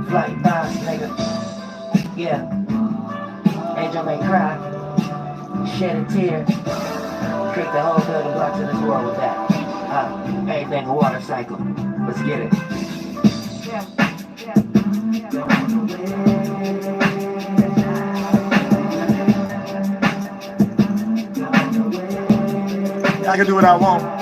Flight boss, nigga. Yeah. Angel may cry. Shed a tear. Create the whole building blocks in this world with that. Everything a water cycle. Let's get it. Yeah. I can do what I want.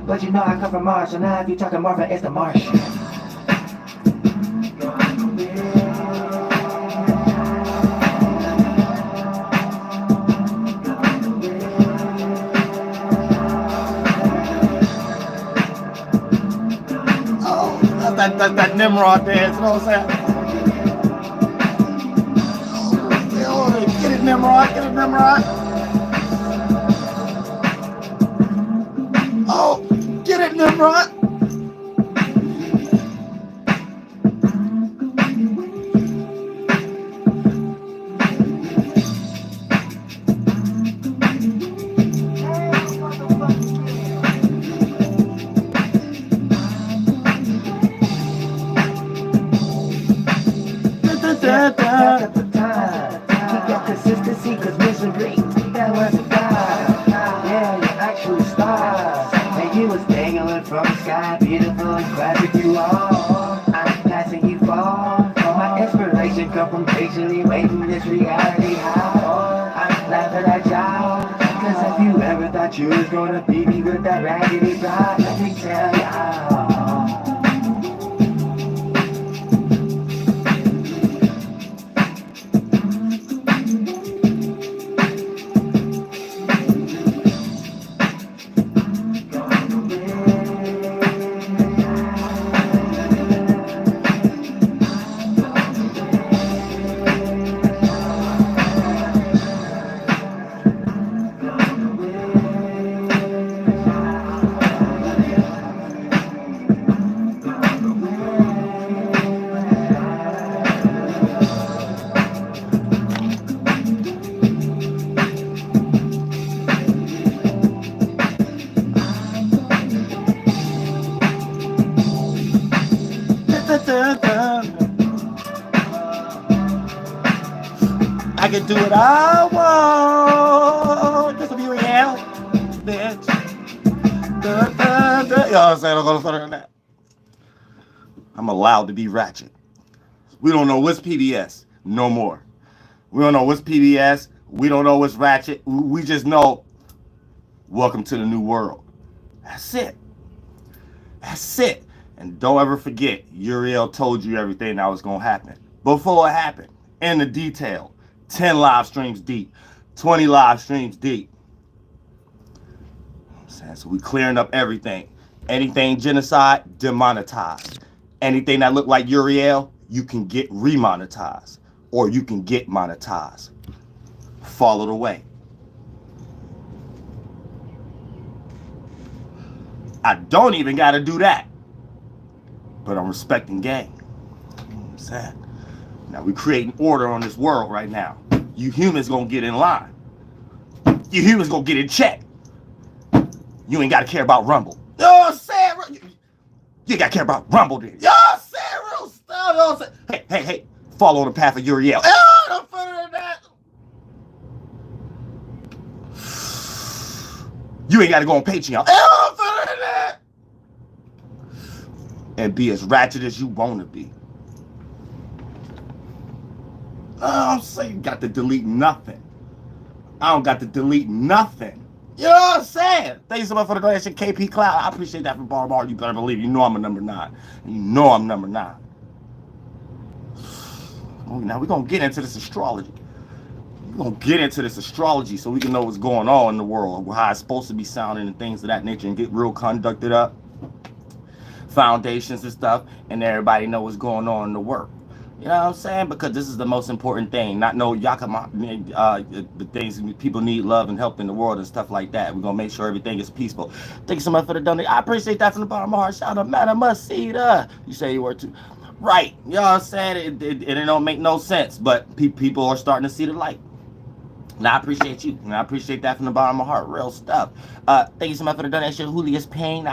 But you know I come from Mars, so now if you talking Marvin, it's the Martian. Oh, that's that Nimrod dance, you know what I'm saying? Oh, get it, Nimrod, get it, Nimrod. Oh, get it, Nimrod. Keep your consistency, cause misery, that was a god. Yeah, you're actually stars. And you was dangling from the sky, beautiful and classic you are. I'm passing you far. My inspiration come from patiently waiting this reality how. I'm laughing at y'all. Cause if you ever thought you was gonna beat me with that raggedy pride, let me tell y'all. I can do what I want. Just to be real, bitch. You know what I'm saying? I'm gonna further than that. I'm allowed to be ratchet. We don't know what's PBS no more. We don't know what's PBS. We don't know what's ratchet. We just know, welcome to the new world. That's it. That's it. And don't ever forget, Uriel told you everything that was going to happen before it happened. In the detail. 10 live streams deep. 20 live streams deep. So we clearing up everything. Anything genocide, demonetized. Anything that look like Uriel, you can get remonetized. Or you can get monetized. Follow the way. I don't even got to do that. But I'm respecting game. I'm saying. Now we creating order on this world right now. You humans gonna get in line. You humans gonna get in check. You ain't gotta care about Rumble. You know what I'm saying? You gotta care about Rumble then. You know what I'm saying? Real stuff. You know what I'm saying? Hey. Follow the path of Uriel. Oh, no further than that. You ain't gotta go on Patreon. Oh, no further than that. And be as ratchet as you want to be. I'm saying, got to delete nothing. I don't got to delete nothing. You know what I'm saying? Thank you so much for the donation, KP Cloud. I appreciate that from Baltimore. You better believe it. You know I'm a number 9. You know I'm number 9. Now we're going to get into this astrology. We're going to get into this astrology so we can know what's going on in the world, how it's supposed to be sounding and things of that nature, and get real conducted up, foundations and stuff, and everybody know what's going on in the work. You know what I'm saying? Because this is the most important thing. Not no yakama, the things people need love and help in the world and stuff like that. We're going to make sure everything is peaceful. Thank you so much for the donation. I appreciate that from the bottom of my heart. Shout out, Madam Masita. You say you were too. Right. You know what I'm saying? It don't make no sense, but people are starting to see the light. And I appreciate you. And I appreciate that from the bottom of my heart. Real stuff. Thank you so much for the donation. Julius Payne.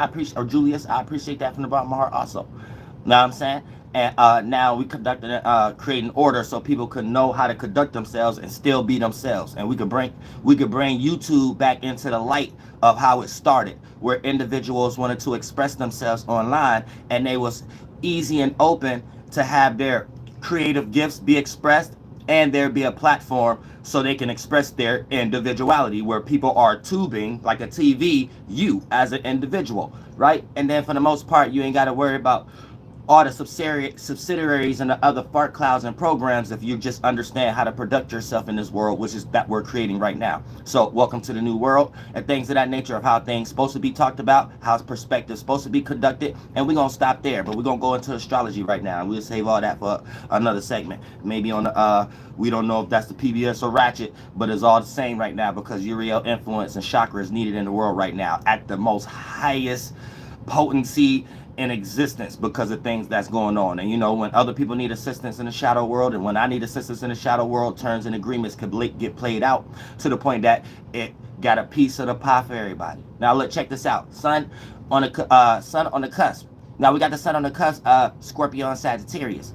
Julius, I appreciate that from the bottom of my heart also. You know what I'm saying? And now we creating order so people can know how to conduct themselves and still be themselves. And we could bring YouTube back into the light of how it started, where individuals wanted to express themselves online, and they was easy and open to have their creative gifts be expressed, and there be a platform so they can express their individuality, where people are tubing like a TV, you as an individual, right? And then for the most part, you ain't got to worry about all the subsidiaries and the other fart clouds and programs if you just understand how to conduct yourself in this world, which is that we're creating right now. So welcome to the new world and things of that nature of how things supposed to be talked about, how perspectives supposed to be conducted, and we're gonna stop there. But we're gonna go into astrology right now, and we'll save all that for another segment. Maybe on the we don't know if that's the PBS or Ratchet, but it's all the same right now because Uriel influence and chakra is needed in the world right now at the most highest potency in existence because of things that's going on. And you know, when other people need assistance in the shadow world, and when I need assistance in the shadow world, terms and agreements could get played out to the point that it got a piece of the pie for everybody. Now look, check this out. Sun on the cusp. Now we got the sun on the cusp, Scorpio and Sagittarius.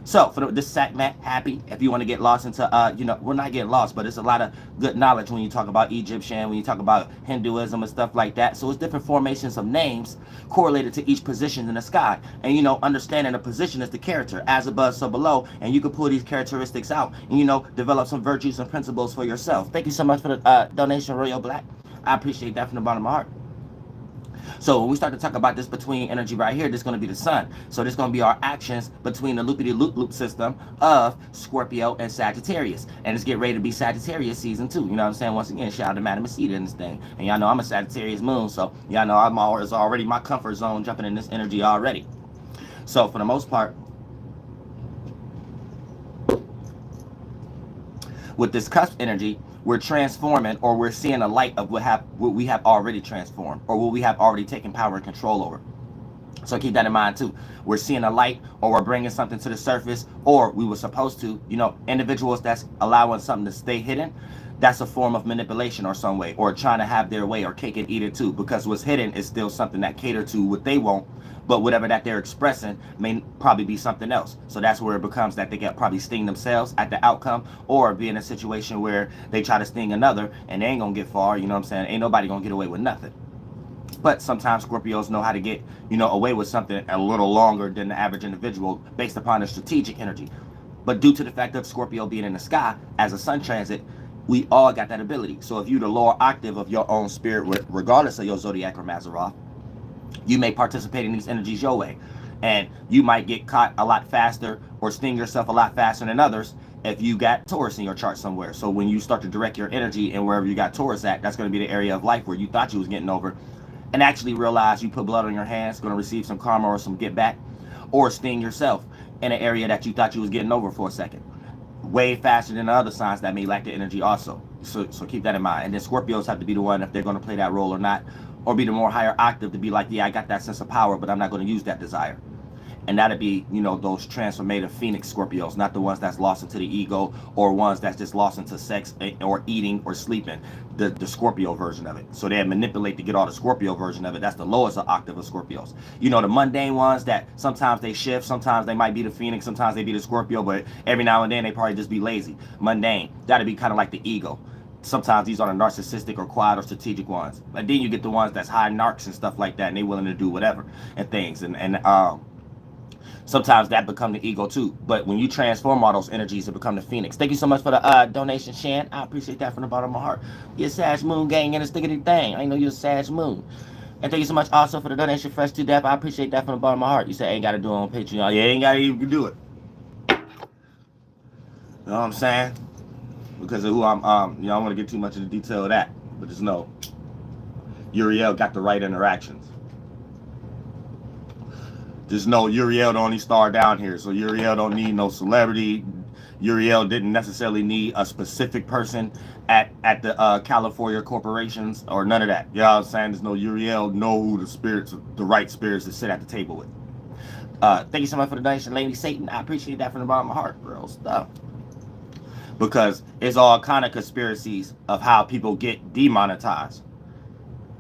So for this segment, happy if you want to get lost into, you know, we're not getting lost, but it's a lot of good knowledge when you talk about Egyptian, when you talk about Hinduism and stuff like that. So it's different formations of names correlated to each position in the sky. And, you know, understanding the position is the character, as above, so below. And you can pull these characteristics out and, you know, develop some virtues and principles for yourself. Thank you so much for the donation, Royal Black. I appreciate that from the bottom of my heart. So when we start to talk about this between energy right here, this is going to be the sun. So this is going to be our actions between the loopity-loop system of Scorpio and Sagittarius. And it's get ready to be Sagittarius season 2. You know what I'm saying? Once again, shout out to Madam Masita in this thing. And y'all know I'm a Sagittarius moon, so y'all know it's already my comfort zone jumping in this energy already. So for the most part, with this cusp energy, we're transforming, or we're seeing a light of what we have already transformed, or what we have already taken power and control over. So keep that in mind too. We're seeing a light, or we're bringing something to the surface, or we were supposed to, you know, individuals that's allowing something to stay hidden, that's a form of manipulation or some way, or trying to have their way or cake and eat it too, because what's hidden is still something that cater to what they want, but whatever that they're expressing may probably be something else. So that's where it becomes that they can probably sting themselves at the outcome, or be in a situation where they try to sting another and they ain't gonna get far. You know what I'm saying? Ain't nobody gonna get away with nothing. But sometimes Scorpios know how to get, you know, away with something a little longer than the average individual based upon the strategic energy. But due to the fact of Scorpio being in the sky as a sun transit, we all got that ability. So if you're the lower octave of your own spirit, regardless of your zodiac or Mazzaroth, you may participate in these energies your way, and you might get caught a lot faster or sting yourself a lot faster than others if you got Taurus in your chart somewhere. So when you start to direct your energy and wherever you got Taurus at, that's going to be the area of life where you thought you was getting over, and actually realize you put blood on your hands, going to receive some karma or some get back, or sting yourself in an area that you thought you was getting over for a second, way faster than the other signs that may lack the energy also. So keep that in mind. And then Scorpios have to be the one if they're going to play that role or not, or be the more higher octave to be like, yeah, I got that sense of power, but I'm not going to use that desire. And that'd be, you know, those transformative Phoenix Scorpios, not the ones that's lost into the ego, or ones that's just lost into sex or eating or sleeping, the Scorpio version of it. So they manipulate to get all the Scorpio version of it. That's the lowest octave of Scorpios. You know, the mundane ones that sometimes they shift, sometimes they might be the Phoenix, sometimes they be the Scorpio, but every now and then they probably just be lazy. Mundane, that'd be kind of like the ego. Sometimes these are the narcissistic or quiet or strategic ones. But then you get the ones that's high narcs and stuff like that, and they willing to do whatever and things. And Sometimes that become the ego too. But when you transform all those energies, it become the phoenix. Thank you so much for the donation, Shan. I appreciate that from the bottom of my heart. You're a Sag Moon gang and a stickity thing. I know you're a Sag Moon. And thank you so much also for the donation, Fresh to Death. I appreciate that from the bottom of my heart. You said ain't got to do it on Patreon. Yeah, ain't got to even do it. You know what I'm saying? Because of who I'm, you know, I don't want to get too much into detail of that. But just know, Uriel got the right interactions. Just know Uriel the only star down here. So Uriel don't need no celebrity. Uriel didn't necessarily need a specific person at the California corporations or none of that. You know what I'm saying? There's no Uriel know who the right spirits to sit at the table with. Thank you so much for the donation, Lady Satan. I appreciate that from the bottom of my heart, real stuff. Because it's all kind of conspiracies of how people get demonetized.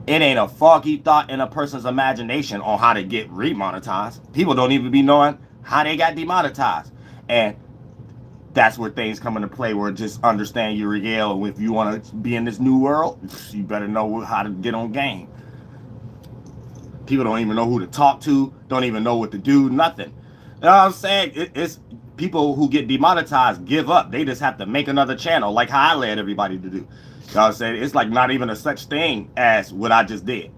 It ain't a foggy thought in a person's imagination on how to get remonetized. People don't even be knowing how they got demonetized. And that's where things come into play, where just understand Uriel. And if you want to be in this new world, you better know how to get on game. People don't even know who to talk to, don't even know what to do, nothing. You know what I'm saying? It's people who get demonetized give up. They just have to make another channel, like how I led everybody to do. You know what I'm saying? It's like not even a such thing as what I just did.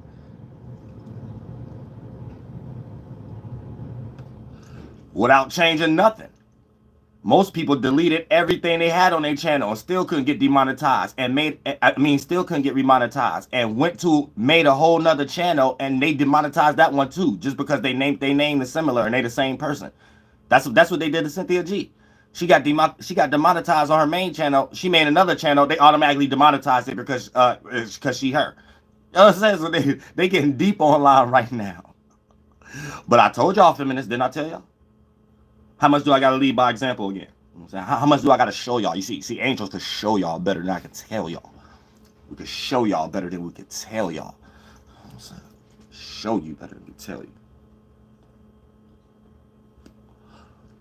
Without changing nothing. Most people deleted everything they had on their channel and still couldn't get demonetized and still couldn't get remonetized and made a whole nother channel and they demonetized that one too, just because they name is similar and they the same person. That's what they did to Cynthia G. She got demonetized on her main channel. She made another channel. They automatically demonetized it because she her. You know what I'm saying? So they getting deep online right now. But I told y'all feminists, didn't I tell y'all? How much do I got to lead by example again? You know what I'm saying? How much do I got to show y'all? You see, angels could show y'all better than I can tell y'all. We could show y'all better than we could tell y'all. You know what I'm saying? Show you better than we tell you.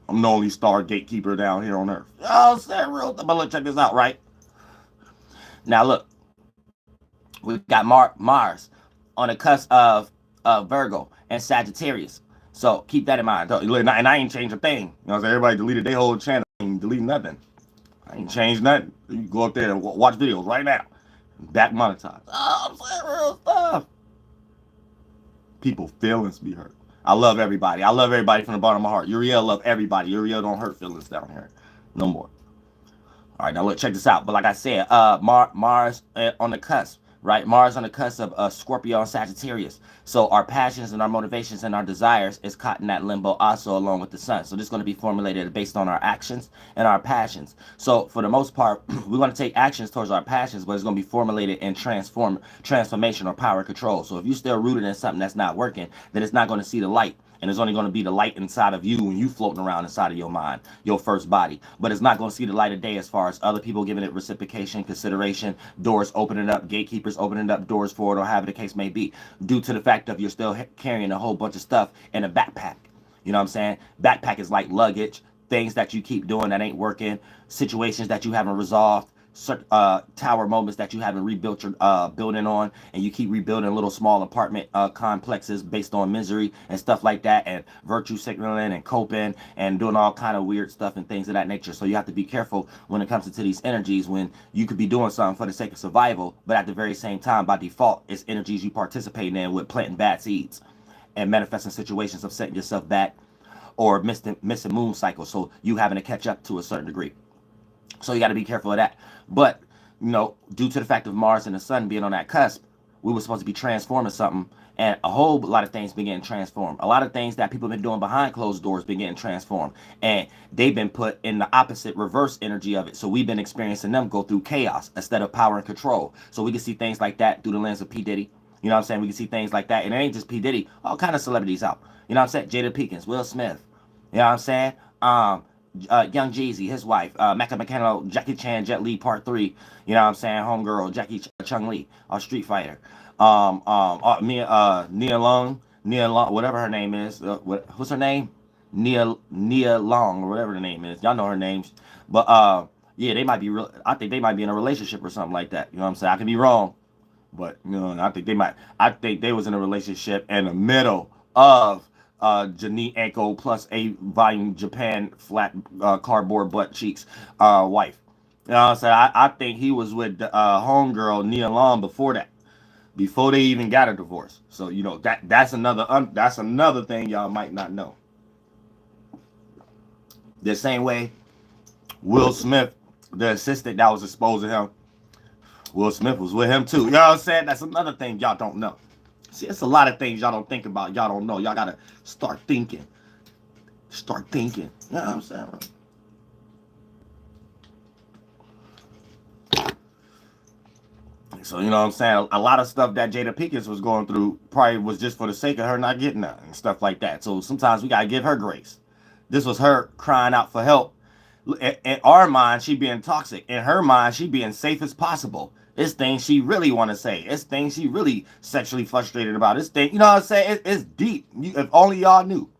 I'm the only star gatekeeper down here on Earth. Oh, say real. But let's check this out, right? Now look, we got Mars on the cusp of Virgo and Sagittarius. So keep that in mind. And I ain't changed a thing. You know what I'm saying? Everybody deleted their whole channel. I ain't delete nothing. I ain't changed nothing. You can go up there and watch videos right now. Back monetized. Oh, I'm saying real stuff. People feelings be hurt. I love everybody. I love everybody from the bottom of my heart. Uriel love everybody. Uriel don't hurt feelings down here. No more. All right, now look, check this out. But like I said, Mars on the cusp. Right, Mars on the cusp of Scorpio and Sagittarius. So our passions and our motivations and our desires is caught in that limbo also along with the sun. So this is going to be formulated based on our actions and our passions. So for the most part, we're going to take actions towards our passions, but it's going to be formulated in transformation or power control. So if you're still rooted in something that's not working, then it's not going to see the light. And it's only going to be the light inside of you when you floating around inside of your mind, your first body. But it's not going to see the light of day as far as other people giving it reciprocation, consideration, doors opening up, gatekeepers opening up doors for it, or however the case may be, due to the fact of you're still carrying a whole bunch of stuff in a backpack. You know what I'm saying? Backpack is like luggage, things that you keep doing that ain't working, situations that you haven't resolved, tower moments that you haven't rebuilt your building on, and you keep rebuilding little small apartment complexes based on misery and stuff like that, and virtue signaling and coping and doing all kind of weird stuff and things of that nature. So you have to be careful when it comes to these energies, when you could be doing something for the sake of survival, but at the very same time, by default, it's energies you participating in with planting bad seeds and manifesting situations of setting yourself back or missing moon cycles, so you having to catch up to a certain degree. So you got to be careful of that. But, you know, due to the fact of Mars and the sun being on that cusp, we were supposed to be transforming something, and a whole lot of things been getting transformed. A lot of things that people have been doing behind closed doors been getting transformed, and they've been put in the opposite reverse energy of it. So we've been experiencing them go through chaos instead of power and control. So we can see things like that through the lens of P. Diddy. You know what I'm saying? We can see things like that, and it ain't just P. Diddy. All kind of celebrities out. You know what I'm saying? Jada Pinkins, Will Smith. You know what I'm saying? Young Jeezy, his wife, Mecha McKenna, Jackie Chan, Jet Li Part 3, you know what I'm saying, homegirl, Jackie Chung Lee, Street Fighter, Nia Long, whatever her name is, what's her name? Nia Long, or whatever the name is, y'all know her names, but, yeah, they might be, I think they might be in a relationship or something like that, you know what I'm saying, I could be wrong, but, you know, I think they was in a relationship in the middle of Janine Anko plus a volume Japan flat cardboard butt cheeks wife. You know what I'm saying? I think he was with homegirl Nia Long before that, before they even got a divorce. So you know that's another thing y'all might not know. The same way Will Smith, the assistant that was exposing him, Will Smith was with him too. You know what I'm saying? That's another thing y'all don't know. See, it's a lot of things y'all don't think about. Y'all don't know. Y'all gotta start thinking. Start thinking. You know what I'm saying? So, you know what I'm saying? A lot of stuff that Jada Pinkett was going through probably was just for the sake of her not getting that and stuff like that. So sometimes we got to give her grace. This was her crying out for help. In our mind, she being toxic. In her mind, she being safe as possible. It's things she really want to say. It's things she really sexually frustrated about. It's thing, you know what I'm saying? It's deep. If only y'all knew.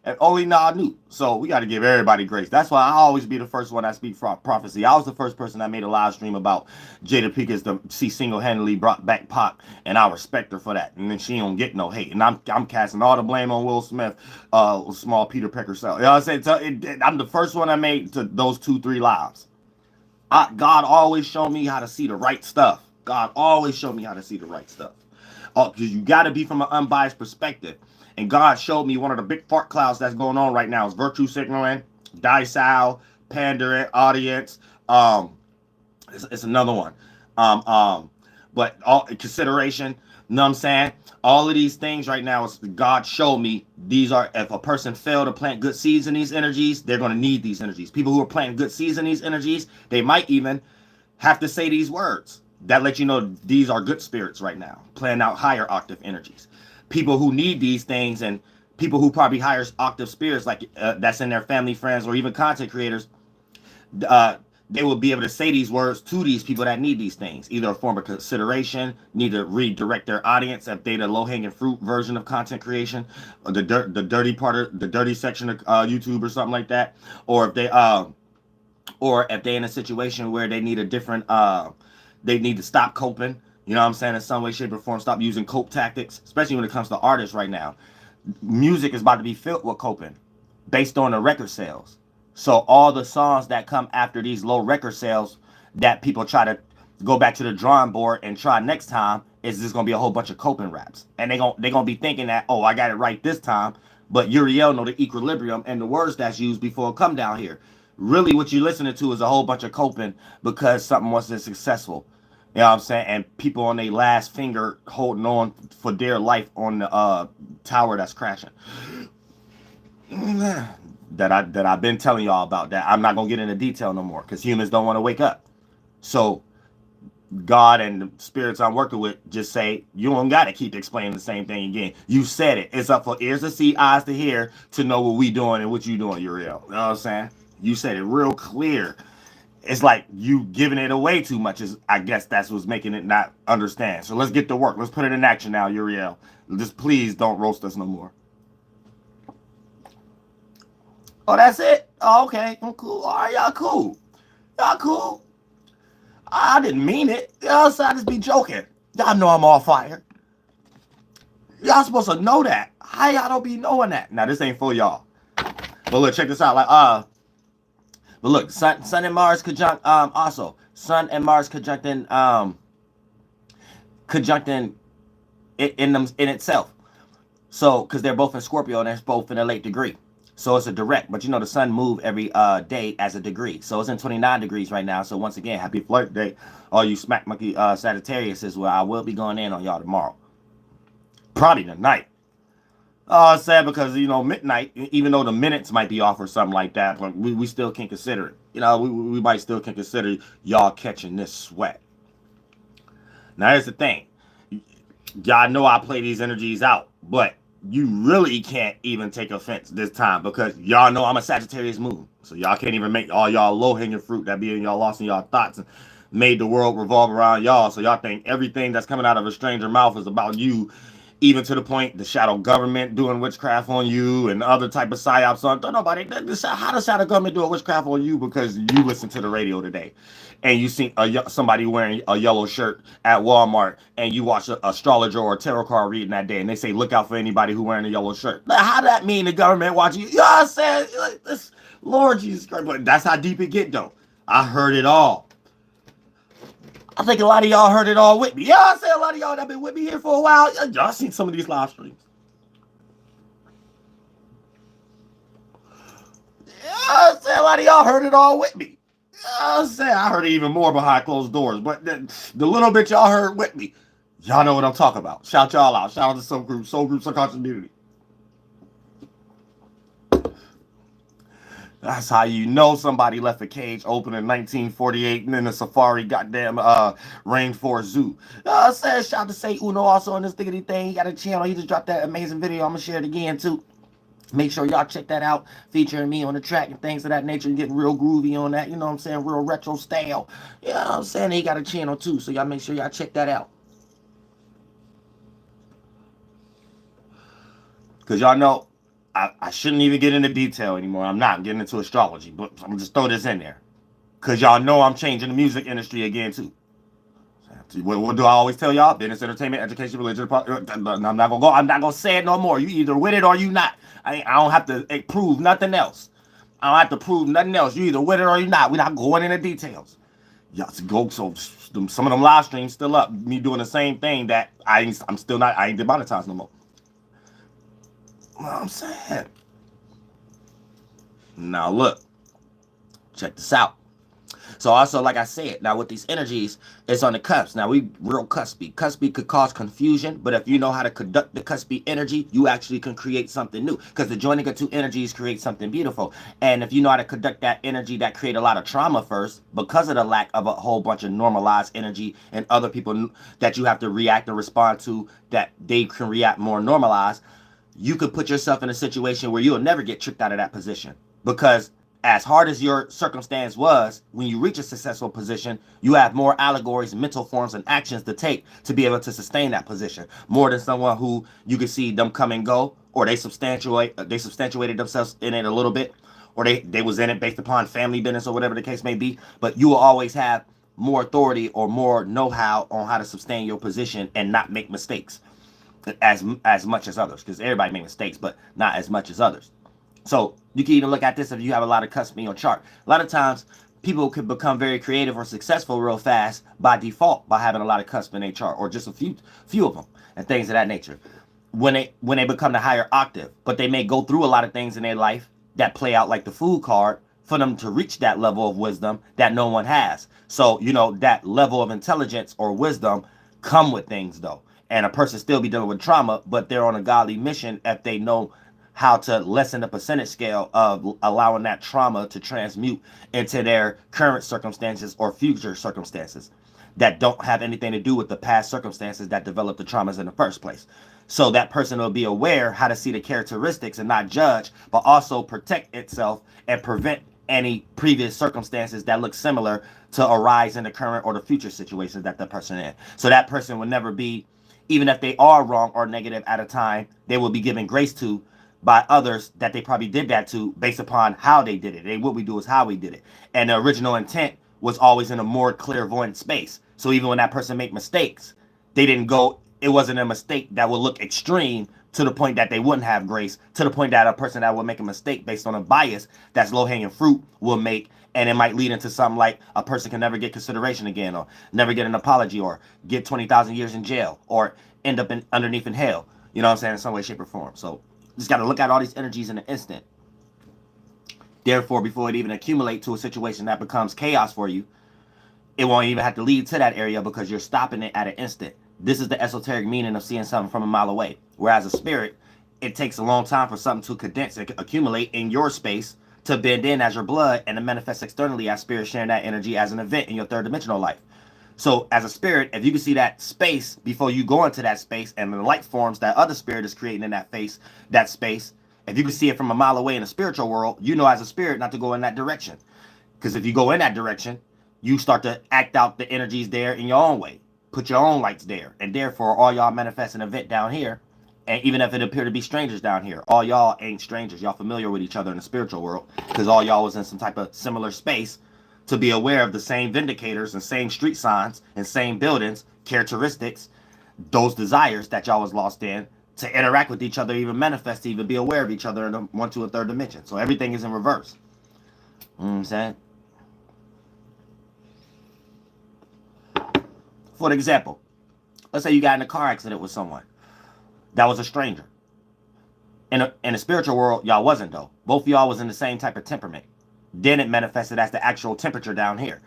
If only y'all knew. So we got to give everybody grace. That's why I always be the first one that speak prophecy. I was the first person that made a live stream about Jada Pinkett to see single-handedly brought back Pac, and I respect her for that. And then she don't get no hate. And I'm casting all the blame on Will Smith, small Peter Pecker cell. You know what I'm saying? I'm the first one I made to those 2-3 lives. God always showed me how to see the right stuff. God always showed me how to see the right stuff. Because you got to be from an unbiased perspective. And God showed me one of the big fart clouds that's going on right now is virtue signaling, docile, pandering, audience. It's another one. But all consideration, you know what I'm saying? All of these things right now is God showed me these are, if a person failed to plant good seeds in these energies, they're going to need these energies. People who are planting good seeds in these energies, they might even have to say these words that let you know these are good spirits right now, playing out higher octave energies. People who need these things and people who probably hire octave spirits like that's in their family, friends, or even content creators, they will be able to say these words to these people that need these things, either a form of consideration, need to redirect their audience if they're the low-hanging fruit version of content creation, or the dirty part of the dirty section of YouTube or something like that, or if they in a situation where they need a different they need to stop coping. You know what I'm saying? In some way, shape, or form, stop using cope tactics, especially when it comes to artists right now. Music is about to be filled with coping based on the record sales. So all the songs that come after these low record sales that people try to go back to the drawing board and try next time is just going to be a whole bunch of coping raps. And they're gonna be thinking that, oh, I got it right this time. But Uriel know the equilibrium and the words that's used before it come down here. Really what you're listening to is a whole bunch of coping because something wasn't successful. You know what I'm saying? And people on their last finger holding on for dear life on the tower that's crashing. That I've been telling y'all about that. I'm not going to get into detail no more because humans don't want to wake up. So God and the spirits I'm working with just say, you don't got to keep explaining the same thing again. You said it. It's up for ears to see, eyes to hear, to know what we doing and what you doing, Uriel. You know what I'm saying? You said it real clear. It's like you giving it away too much. I guess that's what's making it not understand. So let's get to work. Let's put it in action now, Uriel. Just please don't roast us no more. Oh, that's it? Oh, okay. I'm cool. All right, y'all cool. Y'all cool. I didn't mean it. Y'all I just be joking. Y'all know I'm all fire. Y'all supposed to know that. How y'all don't be knowing that? Now, this ain't for y'all. But look, check this out. But look, Sun and Mars conjunct, also Sun and Mars conjuncting in itself. So, because they're both in Scorpio and they're both in a late degree. So it's a direct, but you know the sun move every day as a degree. So it's in 29 degrees right now. So once again, happy flirt day. All you smack monkey Sagittarius is where I will be going in on y'all tomorrow. Probably tonight. It's sad because, you know, midnight, even though the minutes might be off or something like that, but we still can consider it. You know, we might still can consider y'all catching this sweat. Now, here's the thing. Y'all know I play these energies out, but you really can't even take offense this time because y'all know I'm a Sagittarius moon. So y'all can't even make all y'all low-hanging fruit that be in y'all lost in y'all thoughts and made the world revolve around y'all. So y'all think everything that's coming out of a stranger mouth is about you even to the point the shadow government doing witchcraft on you and other type of psyops on. Don't nobody. How does shadow government do a witchcraft on you because you listen to the radio today, and you see somebody wearing a yellow shirt at Walmart, and you watch an astrologer or a tarot card reading that day, and they say look out for anybody who wearing a yellow shirt. Now, how that mean the government watching you? You know what I'm saying? Like, this, Lord Jesus Christ, but that's how deep it get though. I heard it all. I think a lot of y'all heard it all with me. Yeah, I say a lot of y'all that been with me here for a while. Y'all seen some of these live streams. Yeah, I say a lot of y'all heard it all with me. Yeah, I say I heard it even more behind closed doors. But the little bit y'all heard with me, y'all know what I'm talking about. Shout y'all out. Shout out to Soul Group, Subconscious Community. That's how you know somebody left a cage open in 1948 and in a safari goddamn rainforest zoo. Said shout to say Uno also on this diggity thing. He got a channel. He just dropped that amazing video. I'm gonna share it again too. Make sure y'all check that out, featuring me on the track and things of that nature, and getting real groovy on that, you know what I'm saying, real retro style. You know what I'm saying? He got a channel too, so y'all make sure y'all check that out. Because y'all know, I shouldn't even get into detail anymore. I'm not getting into astrology, but I'm just throw this in there. Because y'all know I'm changing the music industry again too. What do I always tell y'all? Business, entertainment, education, religion. I'm not gonna say it no more. You either with it or you not. I don't have to prove nothing else. I don't have to prove nothing else. You either with it or you not. We're not going into details. Y'all go. So some of them live streams still up. Me doing the same thing that I'm still not. I ain't demonetized no more. You know what I'm saying? Now look. Check this out. So also, like I said, now with these energies, it's on the cusp. Now we real cuspy. Cuspy could cause confusion, but if you know how to conduct the cuspy energy, you actually can create something new. Because the joining of two energies creates something beautiful. And if you know how to conduct that energy that create a lot of trauma first, because of the lack of a whole bunch of normalized energy and other people that you have to react and respond to, that they can react more normalized, you could put yourself in a situation where you'll never get tricked out of that position. Because as hard as your circumstance was, when you reach a successful position, you have more allegories, mental forms, and actions to take to be able to sustain that position. More than someone who you can see them come and go, or they substantiated themselves in it a little bit, or they was in it based upon family business or whatever the case may be. But you will always have more authority or more know-how on how to sustain your position and not make mistakes as much as others. Because everybody makes mistakes, but not as much as others. So you can even look at this if you have a lot of cusp in your chart. A lot of times people can become very creative or successful real fast by default by having a lot of cusp in their chart, or just a few of them and things of that nature. When they become the higher octave, but they may go through a lot of things in their life that play out like the Fool card for them to reach that level of wisdom that no one has. So, you know, that level of intelligence or wisdom come with things though. And a person still be dealing with trauma, but they're on a godly mission if they know how to lessen the percentage scale of allowing that trauma to transmute into their current circumstances or future circumstances that don't have anything to do with the past circumstances that developed the traumas in the first place. So that person will be aware how to see the characteristics and not judge, but also protect itself and prevent any previous circumstances that look similar to arise in the current or the future situations that the person in. So that person will never be, even if they are wrong or negative at a time, they will be given grace to by others that they probably did that to based upon how they did it. What we do is how we did it. And the original intent was always in a more clairvoyant space. So even when that person make mistakes, they didn't go, it wasn't a mistake that would look extreme to the point that they wouldn't have grace, to the point that a person that would make a mistake based on a bias that's low-hanging fruit will make, and it might lead into something like a person can never get consideration again, or never get an apology, or get 20,000 years in jail, or end up underneath in hell. You know what I'm saying? In some way, shape, or form. So just got to look at all these energies in an instant. Therefore, before it even accumulate to a situation that becomes chaos for you, it won't even have to lead to that area because you're stopping it at an instant. This is the esoteric meaning of seeing something from a mile away. Whereas a spirit, it takes a long time for something to condense and accumulate in your space to bend in as your blood and to manifest externally as spirit sharing that energy as an event in your third dimensional life. So as a spirit, if you can see that space before you go into that space and the light forms that other spirit is creating in that space, if you can see it from a mile away in the spiritual world, you know as a spirit not to go in that direction. Because if you go in that direction, you start to act out the energies there in your own way. Put your own lights there. And therefore, all y'all manifest an event down here And even if it appear to be strangers down here, all y'all ain't strangers. Y'all familiar with each other in the spiritual world because all y'all was in some type of similar space to be aware of the same vindicators and same street signs and same buildings, characteristics, those desires that y'all was lost in, to interact with each other, even manifest, to even be aware of each other in the 1, 2, and 3rd dimension. So everything is in reverse. You know what I'm saying? For example, let's say you got in a car accident with someone that was a stranger. In the spiritual world, y'all wasn't though. Both of y'all was in the same type of temperament. Then it manifested as the actual temperature down here.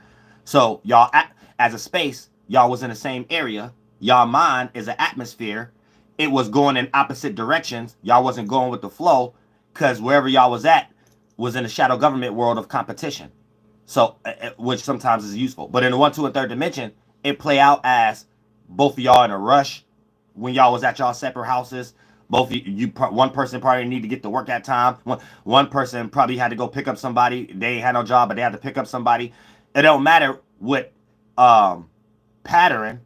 So y'all, as a space, y'all was in the same area. Y'all mind is an atmosphere. It was going in opposite directions. Y'all wasn't going with the flow because wherever y'all was at was in the shadow government world of competition. So, which sometimes is useful. But in the 1, 2, and 3rd dimension, it play out as both of y'all in a rush when y'all was at y'all separate houses. Both one person probably need to get to work at time. One person probably had to go pick up somebody. They ain't had no job, but they had to pick up somebody. It don't matter what pattern.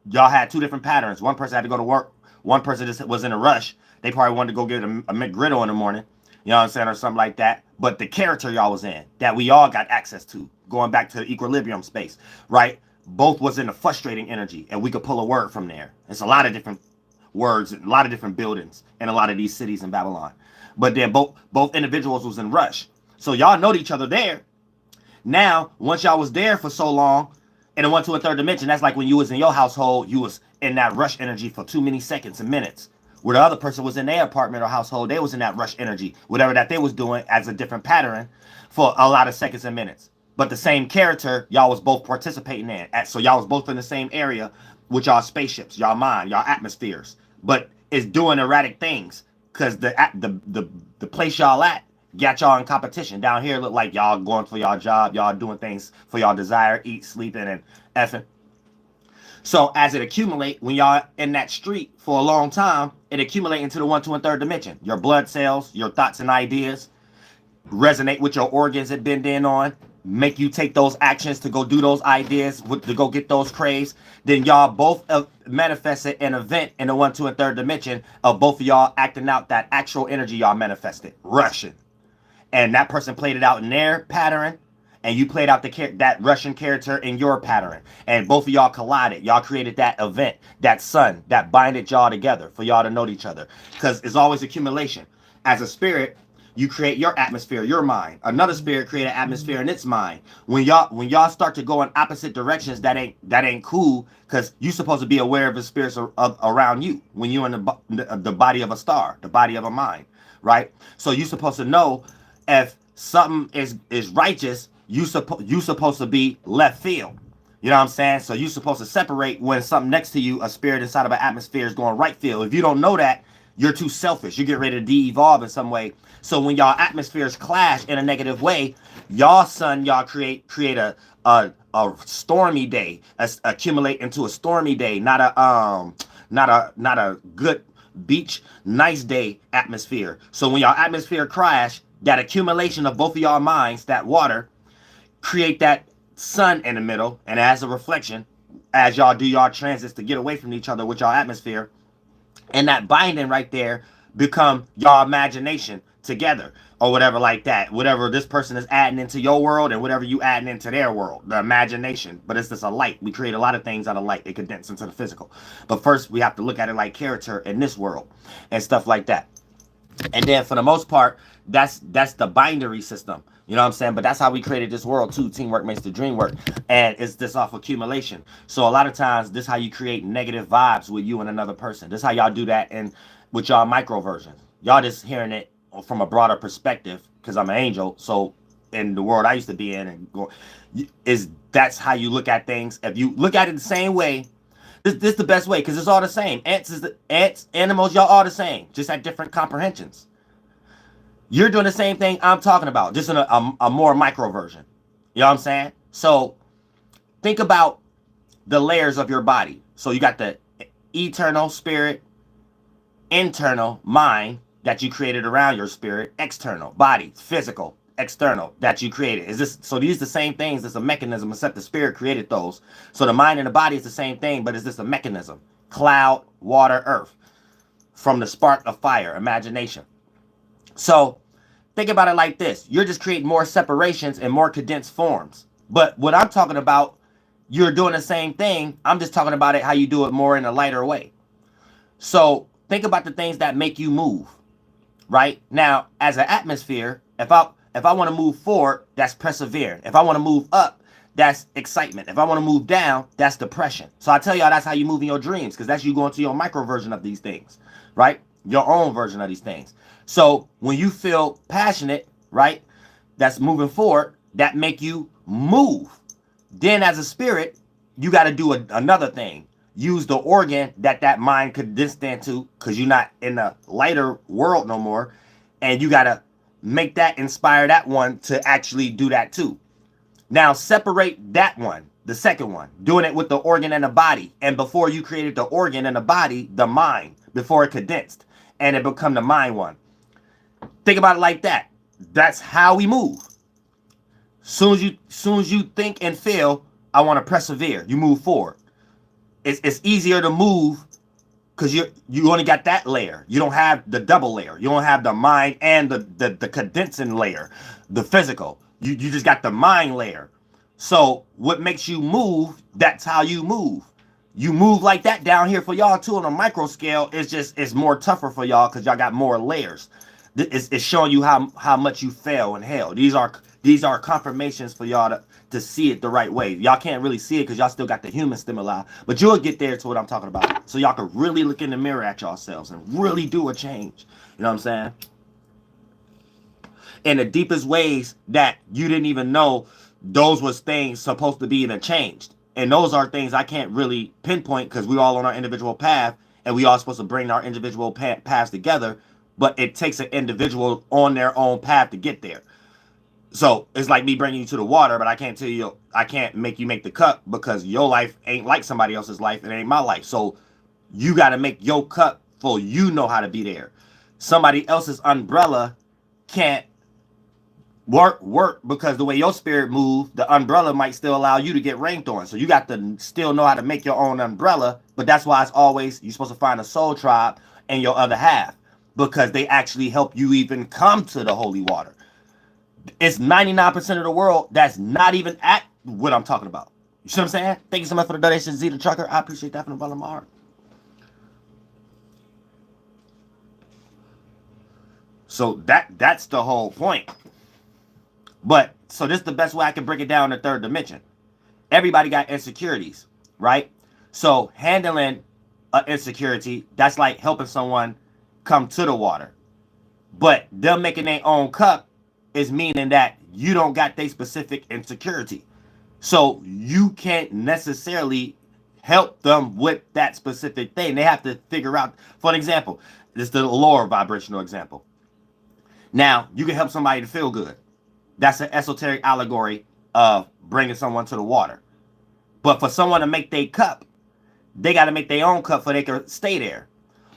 Y'all had 2 different patterns. One person had to go to work. One person just was in a rush. They probably wanted to go get a McGriddle in the morning. You know what I'm saying? Or something like that. But the character y'all was in, that we all got access to, going back to the equilibrium space, right? Both was in a frustrating energy, and we could pull a word from there. It's a lot of different words, a lot of different buildings in a lot of these cities in Babylon. But then both individuals was in rush. So y'all know each other there. Now, once y'all was there for so long, in the 1, 2, and 3rd dimension, that's like when you was in your household, you was in that rush energy for too many seconds and minutes. Where the other person was in their apartment or household, they was in that rush energy, whatever that they was doing as a different pattern for a lot of seconds and minutes. But the same character, y'all was both participating in. So y'all was both in the same area with y'all spaceships, y'all mind, y'all atmospheres. But it's doing erratic things because the place y'all at got y'all in competition. Down here look like y'all going for y'all job, y'all doing things for y'all desire, eat, sleeping, and effing. So as it accumulate, when y'all in that street for a long time, it accumulate into the 1, 2, and 3rd dimension. Your blood cells, your thoughts and ideas resonate with your organs that bend in on, make you take those actions to go do those ideas, to go get those craves. Then y'all both manifested an event in the 1, 2, and 3rd dimension of both of y'all acting out that actual energy y'all manifested, rushing. And that person played it out in their pattern, and you played out that Russian character in your pattern. And both of y'all collided. Y'all created that event, that sun, that binded y'all together for y'all to know each other. Because it's always accumulation. As a spirit, you create your atmosphere, your mind. Another spirit create an atmosphere in its mind. When y'all start to go in opposite directions, that ain't cool. Because you're supposed to be aware of the spirits around you when you're in the body of a star, the body of a mind, right? So you're supposed to know if something is righteous. You supposed to be left field. You know what I'm saying? So you're supposed to separate when something next to you, a spirit inside of an atmosphere, is going right field. If you don't know that, you're too selfish. You get ready to de-evolve in some way. So when y'all atmospheres clash in a negative way, y'all create a stormy day, accumulate into a stormy day, not a good beach nice day atmosphere. So when y'all atmosphere crash, that accumulation of both of y'all minds, that water, create that sun in the middle, and as a reflection, as y'all do y'all transits to get away from each other with y'all atmosphere, and that binding right there become y'all imagination together, or whatever like that. Whatever this person is adding into your world, and whatever you adding into their world, the imagination. But it's just a light. We create a lot of things out of light. It condenses into the physical. But first, we have to look at it like character in this world and stuff like that. And then for the most part, that's the binary system. You know what I'm saying? But that's how we created this world too. Teamwork makes the dream work. And it's this off accumulation. So a lot of times, this is how you create negative vibes with you and another person. This is how y'all do that with y'all micro versions. Y'all just hearing it from a broader perspective because I'm an angel. So in the world I used to be in, that's how you look at things. If you look at it the same way, this is the best way because it's all the same. Ants, animals, y'all all the same, just at different comprehensions. You're doing the same thing I'm talking about, just in a more micro version. You know what I'm saying? So think about the layers of your body. So you got the eternal spirit, internal mind that you created around your spirit, external body, physical, external that you created. So these are the same things. It's a mechanism, except the spirit created those. So the mind and the body is the same thing, but it's just a mechanism. Cloud, water, earth. from the spark of fire, imagination. So think about it like this. You're just creating more separations and more condensed forms. But what I'm talking about, you're doing the same thing. I'm just talking about it how you do it more in a lighter way. So think about the things that make you move, right? Now, as an atmosphere, if I want to move forward, that's persevering. If I want to move up, that's excitement. If I want to move down, that's depression. So I tell y'all that's how you move in your dreams, because that's you going to your micro version of these things, right? Your own version of these things. So when you feel passionate, right, that's moving forward, that make you move. Then as a spirit, you got to do another thing. Use the organ that mind could distance to, because you're not in the lighter world no more. And you got to make that inspire that one to actually do that too. Now separate that one, the second one, doing it with the organ and the body. And before you created the organ and the body, the mind, before it condensed and it become the mind one. Think about it like that. That's how we move. Soon as you think and feel, I want to persevere, you move forward. It's easier to move because you only got that layer. You don't have the double layer. You don't have the mind and the condensing layer, the physical. You just got the mind layer. So what makes you move, that's how you move. You move like that down here for y'all too on a micro scale. It's more tougher for y'all because y'all got more layers. It's showing you how much you fail in hell. These are confirmations for y'all to see it the right way. Y'all can't really see it because y'all still got the human stimuli, but you'll get there to what I'm talking about. So y'all can really look in the mirror at yourselves and really do a change. You know what I'm saying? In the deepest ways that you didn't even know those was things supposed to be even changed. And those are things I can't really pinpoint because we all on our individual path and we all supposed to bring our individual paths together, but it takes an individual on their own path to get there. So it's like me bringing you to the water, but I can't tell you, I can't make you make the cup because your life ain't like somebody else's life. It ain't my life. So you got to make your cup full. You know how to be there. Somebody else's umbrella can't work because the way your spirit moves, the umbrella might still allow you to get rained on. So you got to still know how to make your own umbrella. But that's why it's always, you're supposed to find a soul tribe and your other half because they actually help you even come to the holy water. It's 99% of the world that's not even at what I'm talking about. You see what I'm saying? Thank you so much for the donation, Z the Trucker. I appreciate that from the bottom of my heart. So that's the whole point. But so this is the best way I can break it down in the third dimension. Everybody got insecurities, right? So handling an insecurity, that's like helping someone come to the water. But them making their own cup is meaning that you don't got their specific insecurity. So you can't necessarily help them with that specific thing. They have to figure out, for an example, this is the lower vibrational example. Now, you can help somebody to feel good. That's an esoteric allegory of bringing someone to the water. But for someone to make their cup, they got to make their own cup so they can stay there.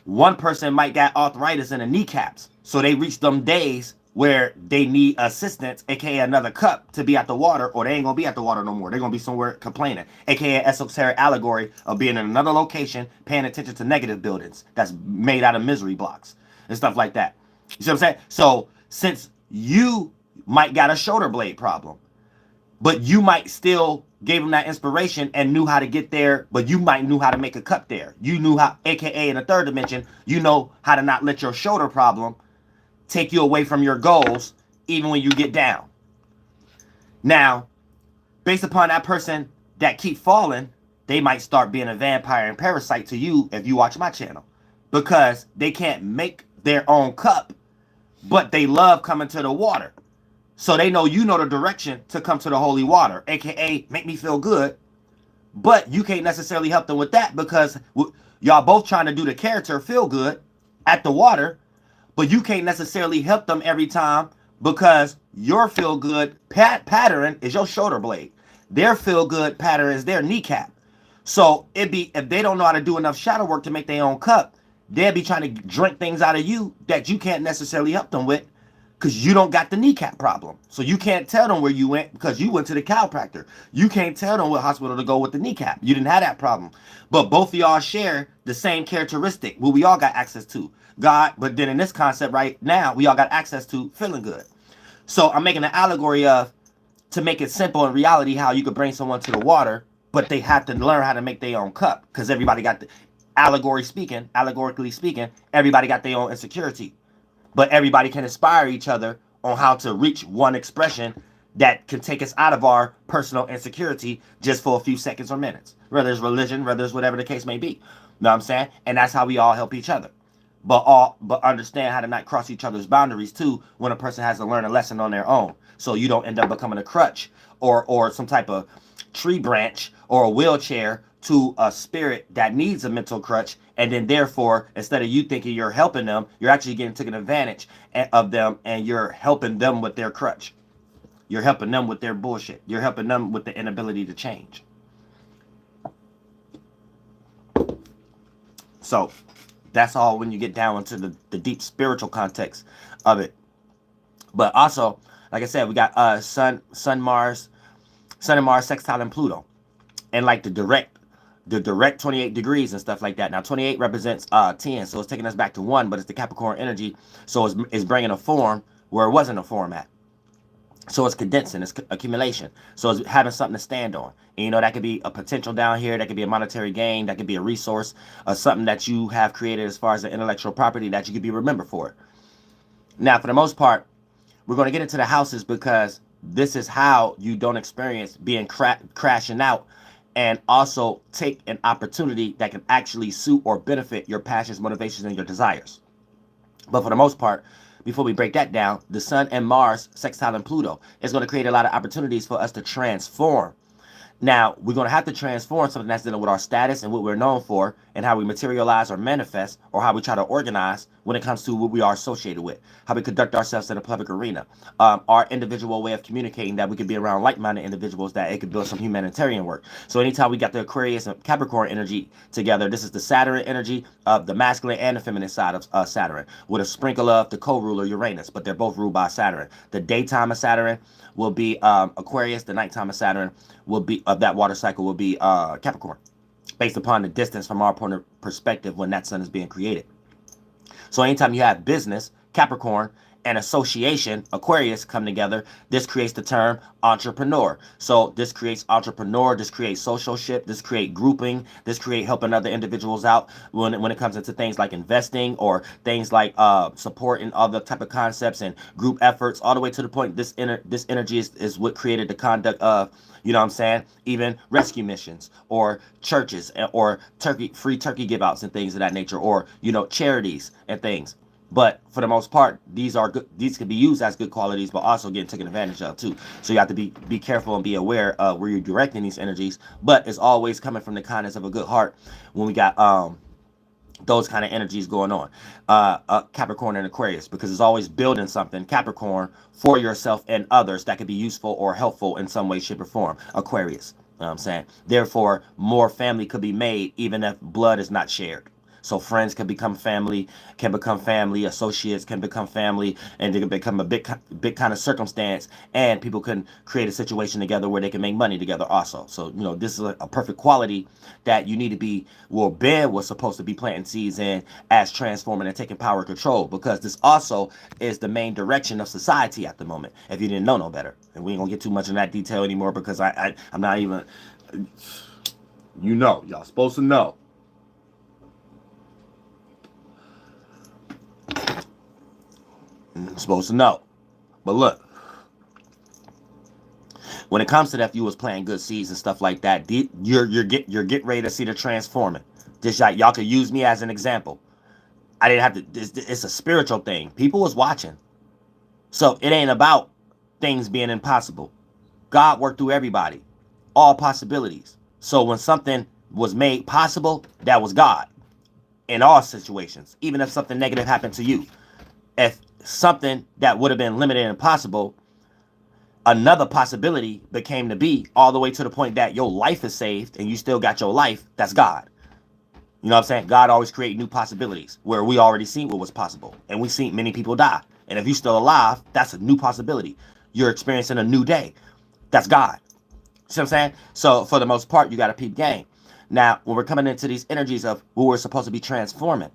One person might got arthritis in the kneecaps, so they reach them days where they need assistance, aka another cup, to be at the water, or they ain't gonna be at the water no more. They're gonna be somewhere complaining, aka esoteric allegory of being in another location, paying attention to negative buildings that's made out of misery blocks and stuff like that. You see what I'm saying? So since you might got a shoulder blade problem, but you might still gave them that inspiration and knew how to get there, but you might knew how to make a cup there. You knew how, aka in the third dimension, you know how to not let your shoulder problem take you away from your goals, even when you get down. Now, based upon that person that keep falling, they might start being a vampire and parasite to you if you watch my channel, because they can't make their own cup, but they love coming to the water. So they know you know the direction to come to the holy water, aka make me feel good, but you can't necessarily help them with that because y'all both trying to do the character feel good at the water, but you can't necessarily help them every time because your feel good pattern is your shoulder blade. Their feel good pattern is their kneecap. So it'd be, if they don't know how to do enough shadow work to make their own cup, they'll be trying to drink things out of you that you can't necessarily help them with because you don't got the kneecap problem. So you can't tell them where you went because you went to the chiropractor. You can't tell them what hospital to go with the kneecap. You didn't have that problem. But both of y'all share the same characteristic, what we all got access to. God, but then in this concept right now, we all got access to feeling good. So I'm making an allegory of, to make it simple in reality, how you could bring someone to the water, but they have to learn how to make their own cup. Because everybody got the, allegorically speaking, everybody got their own insecurity. But everybody can inspire each other on how to reach one expression that can take us out of our personal insecurity just for a few seconds or minutes. Whether it's religion, whether it's whatever the case may be. You know what I'm saying? And that's how we all help each other. But understand how to not cross each other's boundaries too when a person has to learn a lesson on their own. So you don't end up becoming a crutch or some type of tree branch or a wheelchair to a spirit that needs a mental crutch, and then therefore, instead of you thinking you're helping them, you're actually getting taken advantage of them, and you're helping them with their crutch. You're helping them with their bullshit. You're helping them with the inability to change. So that's all when you get down into the deep spiritual context of it. But also, like I said, we got Sun and Mars, Sextile, and Pluto, and like the direct 28 degrees and stuff like that. Now 28 represents 10, so it's taking us back to 1, but it's the Capricorn energy, so it's bringing a form where it wasn't a form at. So it's condensing, it's accumulation. So it's having something to stand on. And you know, that could be a potential down here, that could be a monetary gain, that could be a resource, something that you have created as far as the intellectual property that you could be remembered for. Now, for the most part, we're going to get into the houses because this is how you don't experience being crashing out, and also take an opportunity that can actually suit or benefit your passions, motivations, and your desires. But for the most part, before we break that down, the Sun and Mars, Sextile, and Pluto is going to create a lot of opportunities for us to transform. Now, we're going to have to transform something that's dealing with our status and what we're known for, and how we materialize or manifest, or how we try to organize when it comes to what we are associated with, how we conduct ourselves in a public arena, our individual way of communicating, that we could be around like-minded individuals, that it could build some humanitarian work. So anytime we got the Aquarius and Capricorn energy together, this is the Saturn energy of the masculine and the feminine side of Saturn, with a sprinkle of the co-ruler Uranus, but they're both ruled by Saturn. The daytime of Saturn will be Aquarius, the nighttime of Saturn will be, of that water cycle, will be Capricorn, based upon the distance from our point of perspective when that sun is being created. So anytime you have business, Capricorn, and association, Aquarius, come together, this creates the term entrepreneur. So this creates entrepreneur, this creates socialship, this creates grouping, this creates helping other individuals out when it comes into things like investing, or things like support and other type of concepts and group efforts, all the way to the point this energy is what created the conduct of, you know what I'm saying, even rescue missions, or churches, or free turkey give outs and things of that nature, or, you know, charities and things. But for the most part, these are good. These can be used as good qualities, but also getting taken advantage of too. So you have to be careful and be aware of where you're directing these energies. But it's always coming from the kindness of a good heart when we got those kind of energies going on. Capricorn and Aquarius, because it's always building something, Capricorn, for yourself and others that could be useful or helpful in some way, shape, or form. Aquarius, you know what I'm saying? Therefore, more family could be made even if blood is not shared. So friends can become family, associates can become family, and they can become a big kind of circumstance, and people can create a situation together where they can make money together also. So, you know, this is a perfect quality that you need to be, well, Ben was supposed to be planting seeds in as transforming and taking power and control, because this also is the main direction of society at the moment, if you didn't know no better. And we ain't gonna get too much in that detail anymore, because I'm not even, you know, y'all supposed to know. Supposed to know. But look, when it comes to that, if you was planting good seeds and stuff like that, you're getting ready to see the transforming. Just like y'all could use me as an example. I didn't have to. It's a spiritual thing. People was watching, so it ain't about things being impossible. God worked through everybody, all possibilities. So when something was made possible, that was God in all situations. Even if something negative happened to you, if something that would have been limited and impossible, another possibility became to be, all the way to the point that your life is saved and you still got your life, that's God. You know what I'm saying? God always creates new possibilities where we already seen what was possible, and we seen many people die. And if you're still alive, that's a new possibility. You're experiencing a new day. That's God. See what I'm saying? So for the most part, you got to peep game. Now, when we're coming into these energies of what we're supposed to be transforming,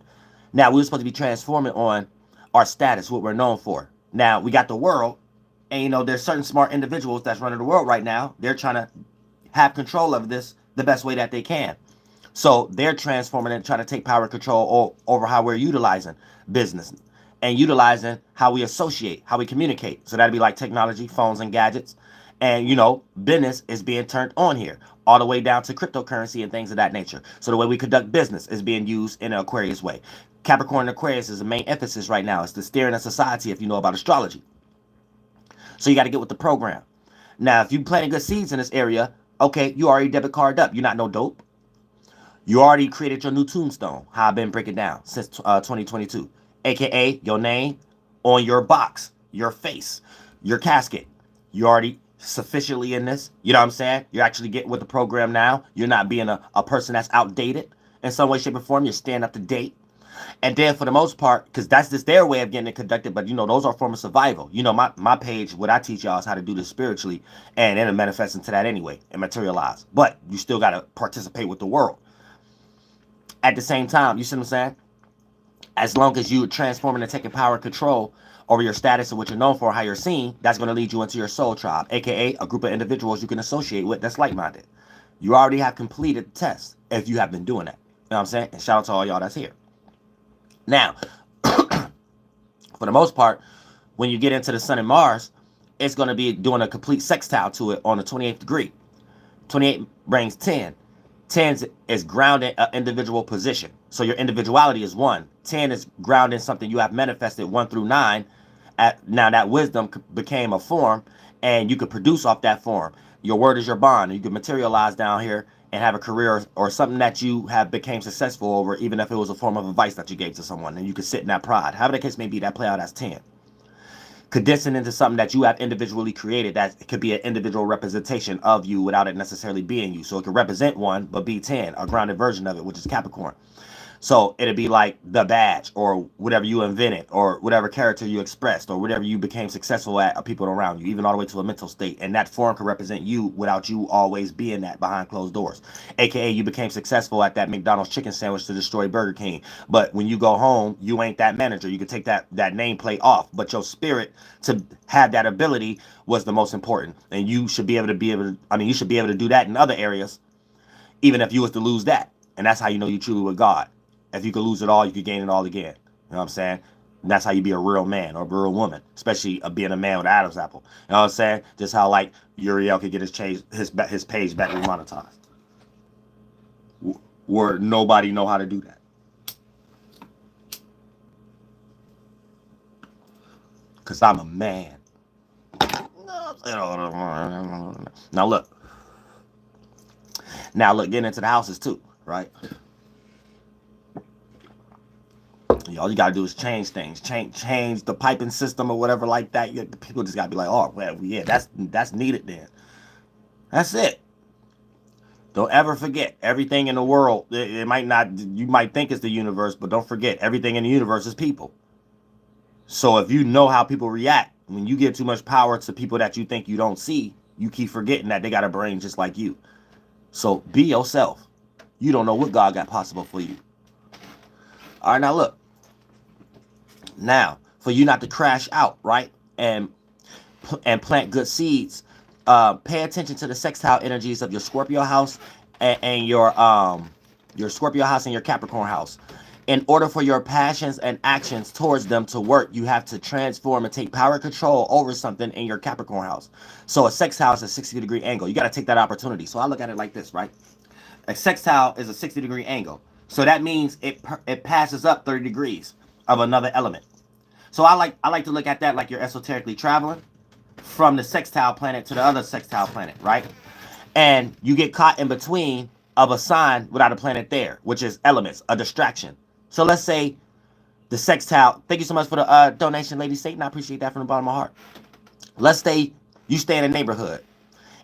now we're supposed to be transforming on our status, what we're known for. Now, we got the world, and you know, there's certain smart individuals that's running the world right now. They're trying to have control of this the best way that they can. So they're transforming and trying to take power and control over how we're utilizing business and utilizing how we associate, how we communicate. So that'd be like technology, phones and gadgets. And, you know, business is being turned on here, all the way down to cryptocurrency and things of that nature. So the way we conduct business is being used in an Aquarius way. Capricorn and Aquarius is the main emphasis right now. It's the steering of society if you know about astrology. So you got to get with the program. Now, if you planting good seeds in this area, okay, you already debit card up. You're not no dope. You already created your new tombstone, how I've been breaking down since 2022. AKA your name on your box, your face, your casket. You already sufficiently in this. You know what I'm saying? You're actually getting with the program now. You're not being a person that's outdated in some way, shape, or form. You're staying up to date. And then for the most part, because that's just their way of getting it conducted, but you know, those are a form of survival. You know, my page, what I teach y'all is how to do this spiritually, and it'll manifest into that anyway and materialize. But you still got to participate with the world. At the same time, you see what I'm saying? As long as you're transforming and taking power and control over your status and what you're known for, how you're seen, that's going to lead you into your soul tribe, aka a group of individuals you can associate with that's like-minded. You already have completed the test if you have been doing that. You know what I'm saying? And shout out to all y'all that's here. Now, for the most part, when you get into the Sun and Mars, it's going to be doing a complete sextile to it on the 28th degree. 28 brings 10. 10 is grounded an individual position. So your individuality is 1. 10 is grounded in something you have manifested 1 through 9. Now that wisdom became a form, and you could produce off that form. Your word is your bond. You can materialize down here and have a career or something that you have became successful over, even if it was a form of advice that you gave to someone, and you could sit in that pride. However the case may be, that play out as 10. Condensing into something that you have individually created, that it could be an individual representation of you without it necessarily being you. So it could represent 1, but be 10, a grounded version of it, which is Capricorn. So it'd be like the badge or whatever you invented or whatever character you expressed or whatever you became successful at of people around you, even all the way to a mental state. And that form could represent you without you always being that behind closed doors. AKA you became successful at that McDonald's chicken sandwich to destroy Burger King. But when you go home, you ain't that manager. You can take that nameplate off. But your spirit to have that ability was the most important. And you should be able to you should be able to do that in other areas, even if you was to lose that. And that's how you know you truly with God. If you could lose it all, you could gain it all again. You know what I'm saying? And that's how you be a real man or a real woman, especially being a man with an Adam's apple. You know what I'm saying? Just how like Uriel could get his page back remonetized. Where nobody know how to do that. Because I'm a man. Now look, getting into the houses too, right? All you gotta do is change things, change the piping system or whatever like that. People just gotta be like, oh, well, yeah, that's needed then. That's it. Don't ever forget, everything in the world, it might not, you might think it's the universe, but don't forget, everything in the universe is people. So if you know how people react, when you give too much power to people that you think you don't see, you keep forgetting that they got a brain just like you. So be yourself. You don't know what God got possible for you. All right, now look. Now, for you not to crash out, right, and plant good seeds, pay attention to the sextile energies of your Scorpio house and your Scorpio house and your Capricorn house. In order for your passions and actions towards them to work, you have to transform and take power control over something in your Capricorn house. So a sextile is a 60-degree angle. You got to take that opportunity. So I look at it like this, right? A sextile is a 60-degree angle. So that means it passes up 30 degrees of another element. So I like to look at that like you're esoterically traveling from the sextile planet to the other sextile planet, right? And you get caught in between of a sign without a planet there, which is elements, a distraction. So let's say the sextile, thank you so much for the donation, Lady Satan. I appreciate that from the bottom of my heart. Let's say you stay in a neighborhood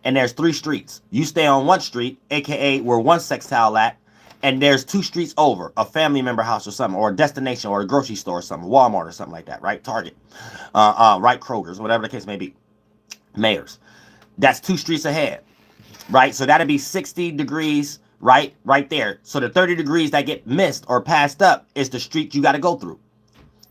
and there's 3 streets. You stay on one street, aka where one sextile at, and there's 2 streets over, a family member house or something, or a destination or a grocery store or something, Walmart or something like that, right? Target, right? Kroger's, whatever the case may be, Mayors. That's 2 streets ahead, right? So that'd be 60 degrees, right there. So the 30 degrees that get missed or passed up is the street you got to go through.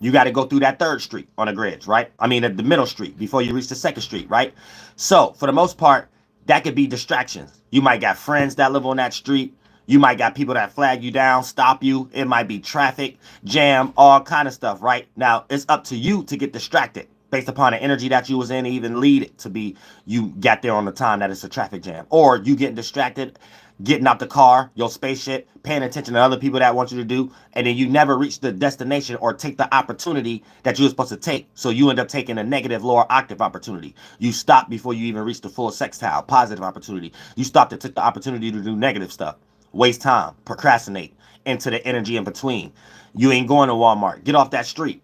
You got to go through that 3rd street on the grids, right? I mean, the middle street before you reach the 2nd street, right? So for the most part, that could be distractions. You might got friends that live on that street. You might got people that flag you down, stop you. It might be traffic, jam, all kind of stuff, right? Now, it's up to you to get distracted based upon the energy that you was in, even lead it to be you got there on the time that it's a traffic jam. Or you getting distracted, getting out the car, your spaceship, paying attention to other people that want you to do, and then you never reach the destination or take the opportunity that you were supposed to take. So you end up taking a negative lower octave opportunity. You stop before you even reach the full sextile, positive opportunity. You stopped and took the opportunity to do negative stuff. Waste time, procrastinate into the energy in between. You ain't going to Walmart. Get off that street.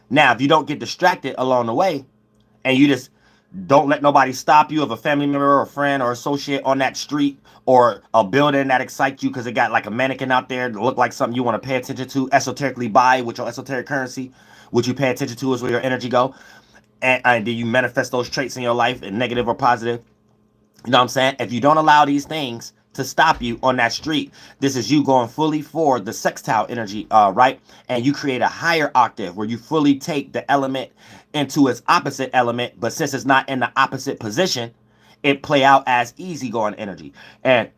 Now, if you don't get distracted along the way, and you just don't let nobody stop you, of a family member or a friend or associate on that street, or a building that excites you because it got like a mannequin out there that look like something you want to pay attention to, esoterically buy with your esoteric currency, which you pay attention to is where your energy go. And do you manifest those traits in your life, in negative or positive? You know what I'm saying? If you don't allow these things to stop you on that street, this is you going fully for the sextile energy, right? And you create a higher octave where you fully take the element into its opposite element, but since it's not in the opposite position, it play out as easygoing energy. And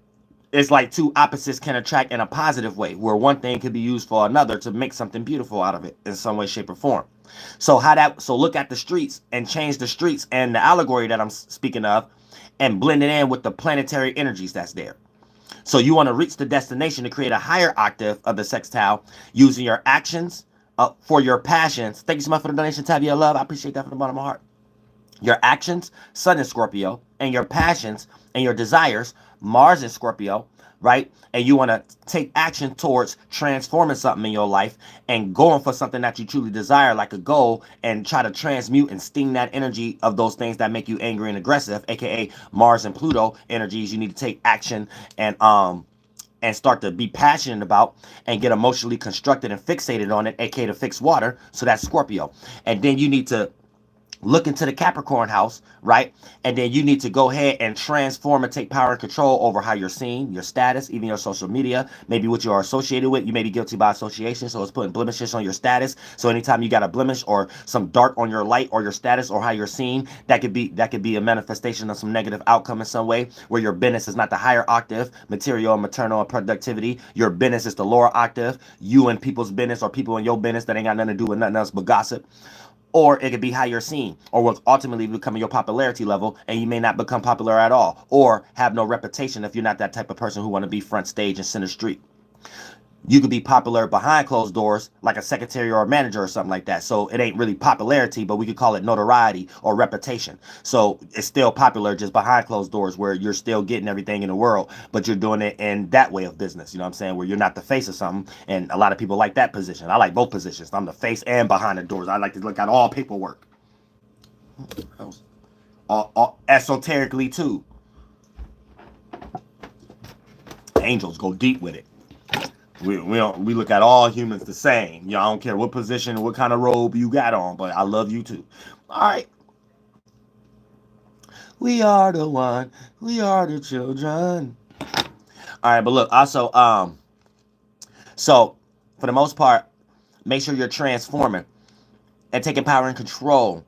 it's like 2 opposites can attract in a positive way, where one thing could be used for another to make something beautiful out of it in some way, shape, or form. So look at the streets and change the streets and the allegory that I'm speaking of, and blend it in with the planetary energies that's there. So you want to reach the destination to create a higher octave of the sextile using your actions for your passions. Thank you so much for the donation, Tavia Love. I appreciate that from the bottom of my heart. Your actions, Sun in Scorpio, and your passions and your desires, Mars in Scorpio, right? And you want to take action towards transforming something in your life and going for something that you truly desire, like a goal, and try to transmute and sting that energy of those things that make you angry and aggressive, aka Mars and Pluto energies. You need to take action and start to be passionate about and get emotionally constructed and fixated on it, aka to fix water. So that's Scorpio. And then you need to look into the Capricorn house, right? And then you need to go ahead and transform and take power and control over how you're seen, your status, even your social media, maybe what you are associated with. You may be guilty by association, so it's putting blemishes on your status. So anytime you got a blemish or some dark on your light or your status or how you're seen, that could be a manifestation of some negative outcome in some way, where your business is not the higher octave, material, maternal, and productivity. Your business is the lower octave, you and people's business, or people in your business that ain't got nothing to do with nothing else but gossip. Or it could be how you're seen, or what's ultimately becoming your popularity level, and you may not become popular at all, or have no reputation if you're not that type of person who want to be front stage and center street. You could be popular behind closed doors, like a secretary or a manager or something like that. So it ain't really popularity, but we could call it notoriety or reputation. So it's still popular just behind closed doors, where you're still getting everything in the world, but you're doing it in that way of business. You know what I'm saying? Where you're not the face of something. And a lot of people like that position. I like both positions. I'm the face and behind the doors. I like to look at all paperwork. All esoterically too. Angels go deep with it. We look at all humans the same. I don't care what position, what kind of robe you got on, but I love you too. All right. We are the one. We are the children. All right, but look, also, so for the most part, make sure you're transforming and taking power and control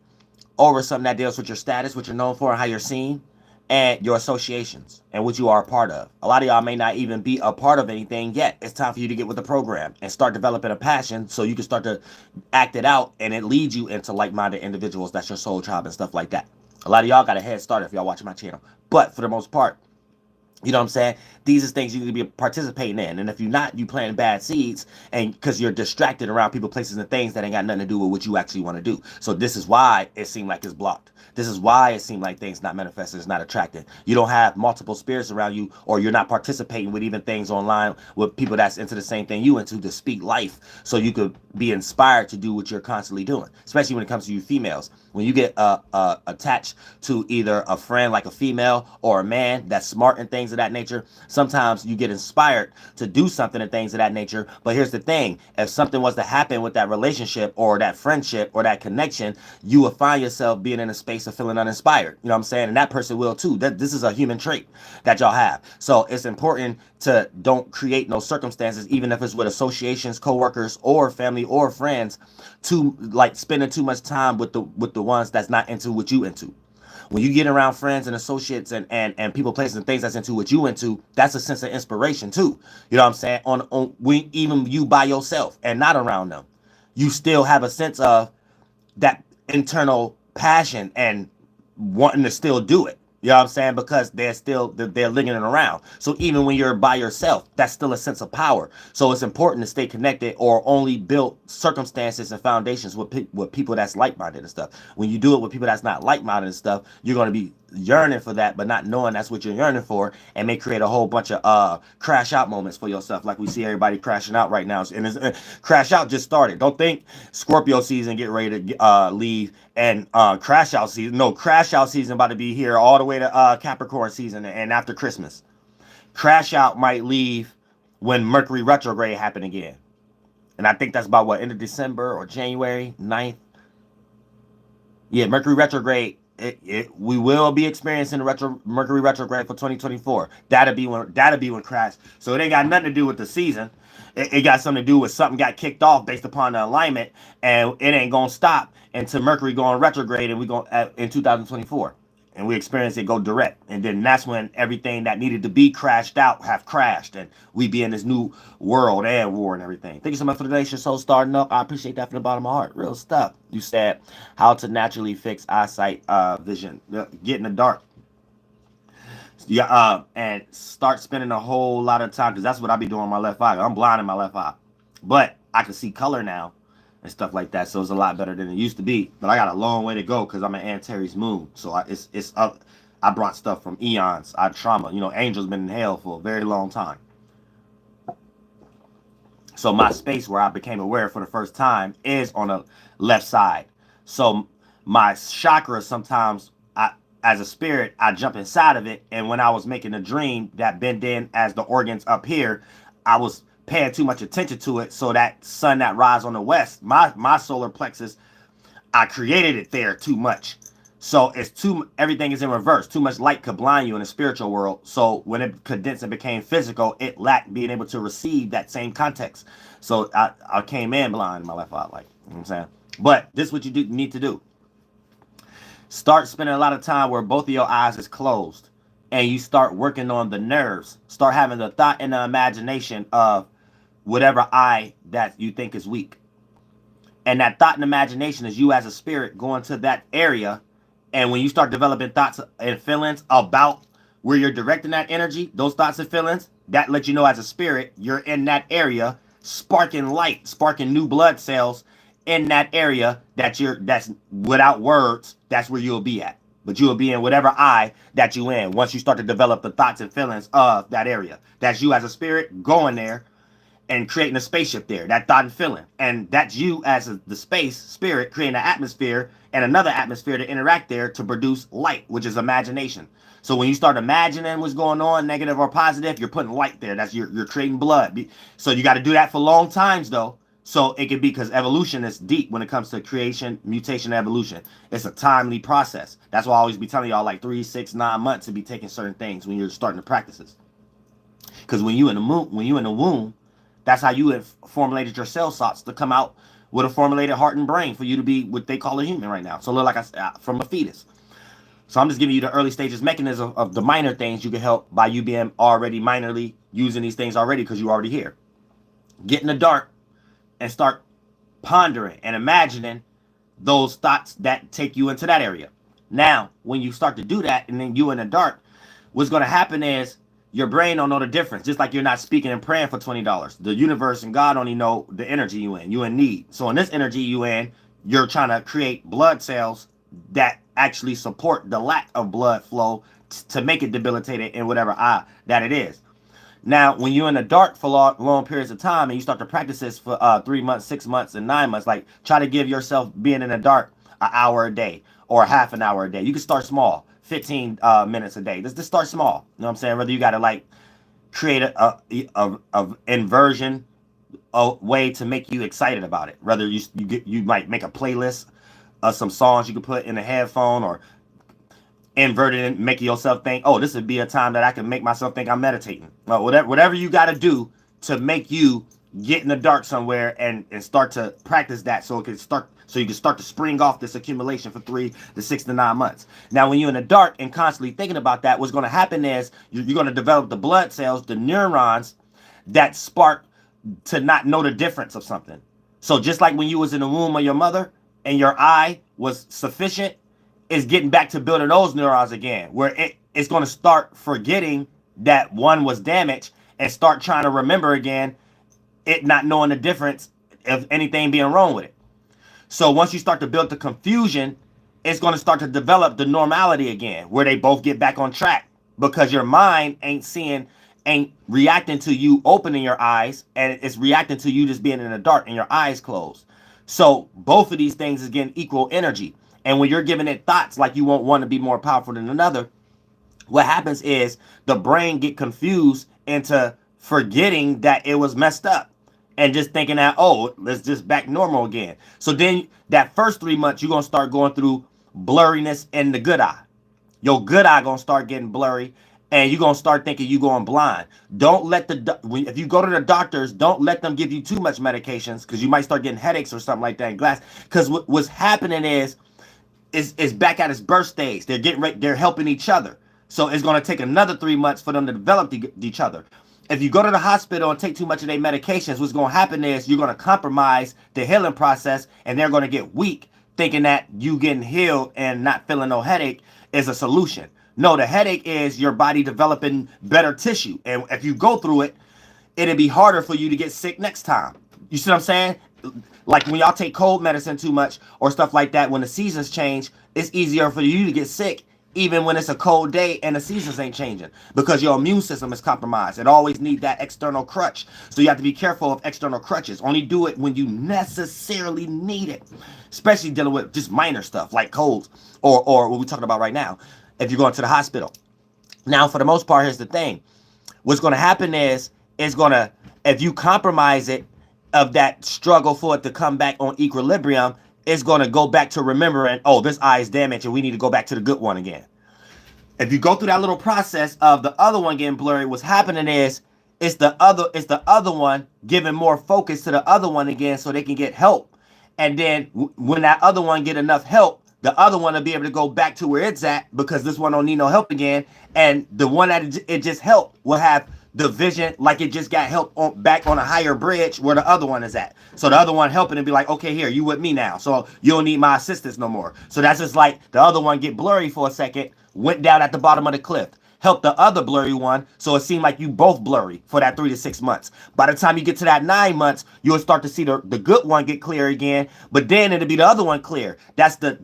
over something that deals with your status, what you're known for, and how you're seen, and your associations and what you are a part of. A lot of y'all may not even be a part of anything yet. It's time for you to get with the program and start developing a passion so you can start to act it out, and it leads you into like-minded individuals. That's your soul tribe and stuff like that. A lot of y'all got a head start if y'all watching my channel. But for the most part, you know what I'm saying? These are things you need to be participating in. And if you're not, you planting bad seeds, and because you're distracted around people, places, and things that ain't got nothing to do with what you actually want to do. So this is why it seemed like it's blocked. This is why it seemed like things not manifesting, it's not attracting. You don't have multiple spirits around you, or you're not participating with even things online with people that's into the same thing you into, to speak life, so you could be inspired to do what you're constantly doing, especially when it comes to you females. When you get attached to either a friend like a female or a man that's smart in things things of that nature. Sometimes you get inspired to do something and things of that nature. But here's the thing. If something was to happen with that relationship or that friendship or that connection, you will find yourself being in a space of feeling uninspired. You know what I'm saying? And that person will too. This is a human trait that y'all have. So it's important to don't create no circumstances, even if it's with associations, coworkers, or family or friends, to like spending too much time with the ones that's not into what you into. When you get around friends and associates and people, places, and things that's into what you into, that's a sense of inspiration too. You know what I'm saying? Even you by yourself and not around them, you still have a sense of that internal passion and wanting to still do it. You know what I'm saying? Because they're lingering around. So even when you're by yourself, that's still a sense of power. So it's important to stay connected or only build circumstances and foundations with people that's like-minded and stuff. When you do it with people that's not like-minded and stuff, you're going to be yearning for that, but not knowing that's what you're yearning for, and may create a whole bunch of crash out moments for yourself, like we see everybody crashing out right now. And crash out just started. Don't think Scorpio season get ready to leave and crash out season. No, crash out season about to be here all the way to Capricorn season and after Christmas. Crash out might leave when Mercury retrograde happen again. And I think that's about what, end of December or January 9th. Yeah, Mercury retrograde. We will be experiencing the Mercury retrograde for 2024. That'll be when crash. So it ain't got nothing to do with the season. It got something to do with something got kicked off based upon the alignment, and it ain't gonna stop until Mercury going retrograde, and we go in 2024, and we experience it go direct, and then that's when everything that needed to be crashed out have crashed, and we be in this new world and war and everything. Thank you so much for the donation. So starting up, I appreciate that from the bottom of my heart. Real stuff. You said how to naturally fix eyesight, vision, get in the dark. Yeah, and start spending a whole lot of time, because that's what I be doing on my left eye. I'm blind in my left eye, but I can see color now and stuff like that, so it's a lot better than it used to be. But I got a long way to go because I'm an Antares moon, so it's up. I brought stuff from eons. I trauma. You know, angels been in hell for a very long time. So my space where I became aware for the first time is on the left side. So my chakra sometimes, as a spirit, I jump inside of it. And when I was making a dream that bend in as the organs up here, I was paying too much attention to it. So that sun that rise on the west, my solar plexus, I created it there too much. So everything is in reverse. Too much light could blind you in the spiritual world. So when it condensed and became physical, it lacked being able to receive that same context. So I came in blind in my left eye, like, you know what I'm saying? But this is what you need to do. Start spending a lot of time where both of your eyes is closed, and you start working on the nerves. Start having the thought and the imagination of whatever eye that you think is weak. And that thought and imagination is you as a spirit going to that area. And when you start developing thoughts and feelings about where you're directing that energy, those thoughts and feelings, that lets you know as a spirit, you're in that area, sparking light, sparking new blood cells in that area that's without words, that's where you'll be at. But you'll be in whatever eye that you in once you start to develop the thoughts and feelings of that area. That's you as a spirit going there and creating a spaceship there, that thought and feeling. And that's you as the space spirit creating an atmosphere and another atmosphere to interact there to produce light, which is imagination. So when you start imagining what's going on, negative or positive, you're putting light there. That's you're creating blood. So you got to do that for long times though. So it could be, because evolution is deep when it comes to creation, mutation, evolution. It's a timely process. That's why I always be telling y'all like 3, 6, 9 months to be taking certain things when you're starting to practices. Because when you in the womb, that's how you have formulated your cell salts to come out with a formulated heart and brain for you to be what they call a human right now. So look like I said, from a fetus. So I'm just giving you the early stages mechanism of the minor things you can help by you being already minorly using these things already, because you're already here. Get in the dark and start pondering and imagining those thoughts that take you into that area. Now, when you start to do that and then you in the dark, what's going to happen is your brain don't know the difference. Just like you're not speaking and praying for $20. The universe and God only know the energy you in. You in need. So in this energy you in, you're trying to create blood cells that actually support the lack of blood flow to make it debilitated in whatever eye that it is. Now, when you're in the dark for long periods of time and you start to practice this for 3 months, 6 months, and 9 months, like try to give yourself being in the dark an hour a day or half an hour a day. You can start small. 15 minutes a day. Just start small. You know what I'm saying? Whether you got to like create a inversion, a way to make you excited about it. Whether you might make a playlist of some songs you can put in a headphone, or invert it and make yourself think, oh, this would be a time that I can make myself think I'm meditating. Well, whatever you got to do to make you get in the dark somewhere and start to practice that, so you can start to spring off this accumulation for 3 to 6 to 9 months. Now, when you're in the dark and constantly thinking about that, what's going to happen is you're going to develop the blood cells, the neurons that spark to not know the difference of something. So just like when you was in the womb of your mother and your eye was sufficient, is getting back to building those neurons again, where it's going to start forgetting that one was damaged and start trying to remember again, it not knowing the difference of anything being wrong with it. So once you start to build the confusion, it's going to start to develop the normality again, where they both get back on track, because your mind ain't reacting to you opening your eyes, and it's reacting to you just being in the dark and your eyes closed. So both of these things is getting equal energy. And when you're giving it thoughts like you want one to be more powerful than another, what happens is the brain get confused into forgetting that it was messed up and just thinking that, oh, let's just back normal again. So then that first 3 months, you're going to start going through blurriness in the good eye. Your good eye going to start getting blurry, and you're going to start thinking you're going blind. Don't let if you go to the doctors, don't let them give you too much medications, because you might start getting headaches or something like that in glass. Because what's happening is back at its birth stage. They're getting ready, they're helping each other. So it's going to take another 3 months for them to develop each other. If you go to the hospital and take too much of their medications, what's going to happen is you're going to compromise the healing process, and they're going to get weak, thinking that you getting healed and not feeling no headache is a solution. No, the headache is your body developing better tissue. And if you go through it, it'll be harder for you to get sick next time. You see what I'm saying? Like when y'all take cold medicine too much or stuff like that, when the seasons change, it's easier for you to get sick, even when it's a cold day and the seasons ain't changing, because your immune system is compromised. It always needs that external crutch. So you have to be careful of external crutches. Only do it when you necessarily need it, especially dealing with just minor stuff like colds or what we're talking about right now, if you're going to the hospital. Now, for the most part, here's the thing. What's going to happen is if you compromise it, of that struggle for it to come back on equilibrium, it's going to go back to remembering, oh, this eye is damaged and we need to go back to the good one again. If you go through that little process of the other one getting blurry, what's happening is it's the other one giving more focus to the other one again, so they can get help. And then when that other one get enough help, the other one will be able to go back to where it's at, because this one don't need no help again. And the one that it just helped will have the vision like it just got help back on a higher bridge where the other one is at. So the other one helping and be like, okay, here, you with me now, so you don't need my assistance no more. So that's just like the other one get blurry for a second, went down at the bottom of the cliff, helped the other blurry one, so it seemed like you both blurry for that 3 to 6 months. By the time you get to that 9 months, you'll start to see the good one get clear again, but then it'll be the other one clear. That's the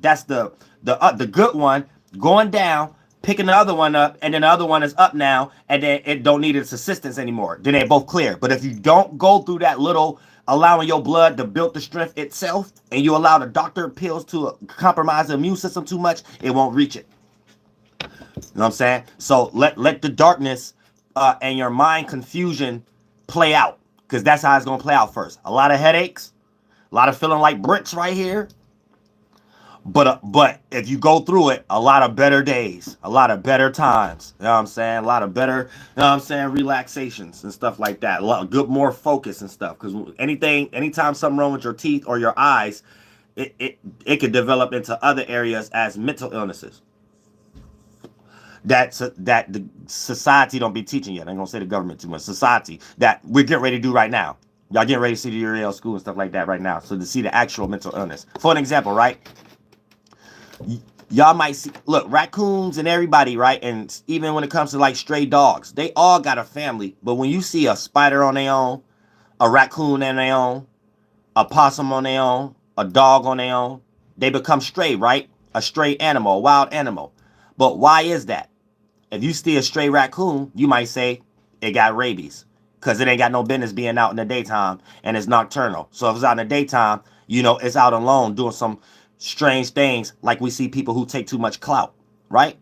good one going down, picking the other one up, and then the other one is up now, and then it don't need its assistance anymore. Then they're both clear. But if you don't go through that little allowing your blood to build the strength itself, and you allow the doctor pills to compromise the immune system too much, it won't reach it. You know what I'm saying? So let the darkness and your mind confusion play out, because that's how it's going to play out first. A lot of headaches, a lot of feeling like bricks right here. But if you go through it, a lot of better days, a lot of better times, you know what I'm saying? A lot of better, you know what I'm saying, relaxations and stuff like that. A lot of good, more focus and stuff. Because anytime something wrong with your teeth or your eyes, it could develop into other areas as mental illnesses. That the society don't be teaching yet. I ain't gonna say the government too much. Society that we're getting ready to do right now. Y'all getting ready to see the URL school and stuff like that right now. So to see the actual mental illness. For an example, right? Y'all might see, look, raccoons and everybody, right? And even when it comes to like stray dogs, they all got a family. But when you see a spider on their own, a raccoon on their own, a possum on their own, a dog on their own, they become stray, right? A stray animal, a wild animal. But why is that? If you see a stray raccoon, you might say it got rabies, because it ain't got no business being out in the daytime, and it's nocturnal. So if it's out in the daytime, you know, it's out alone doing some strange things, like we see people who take too much clout, right?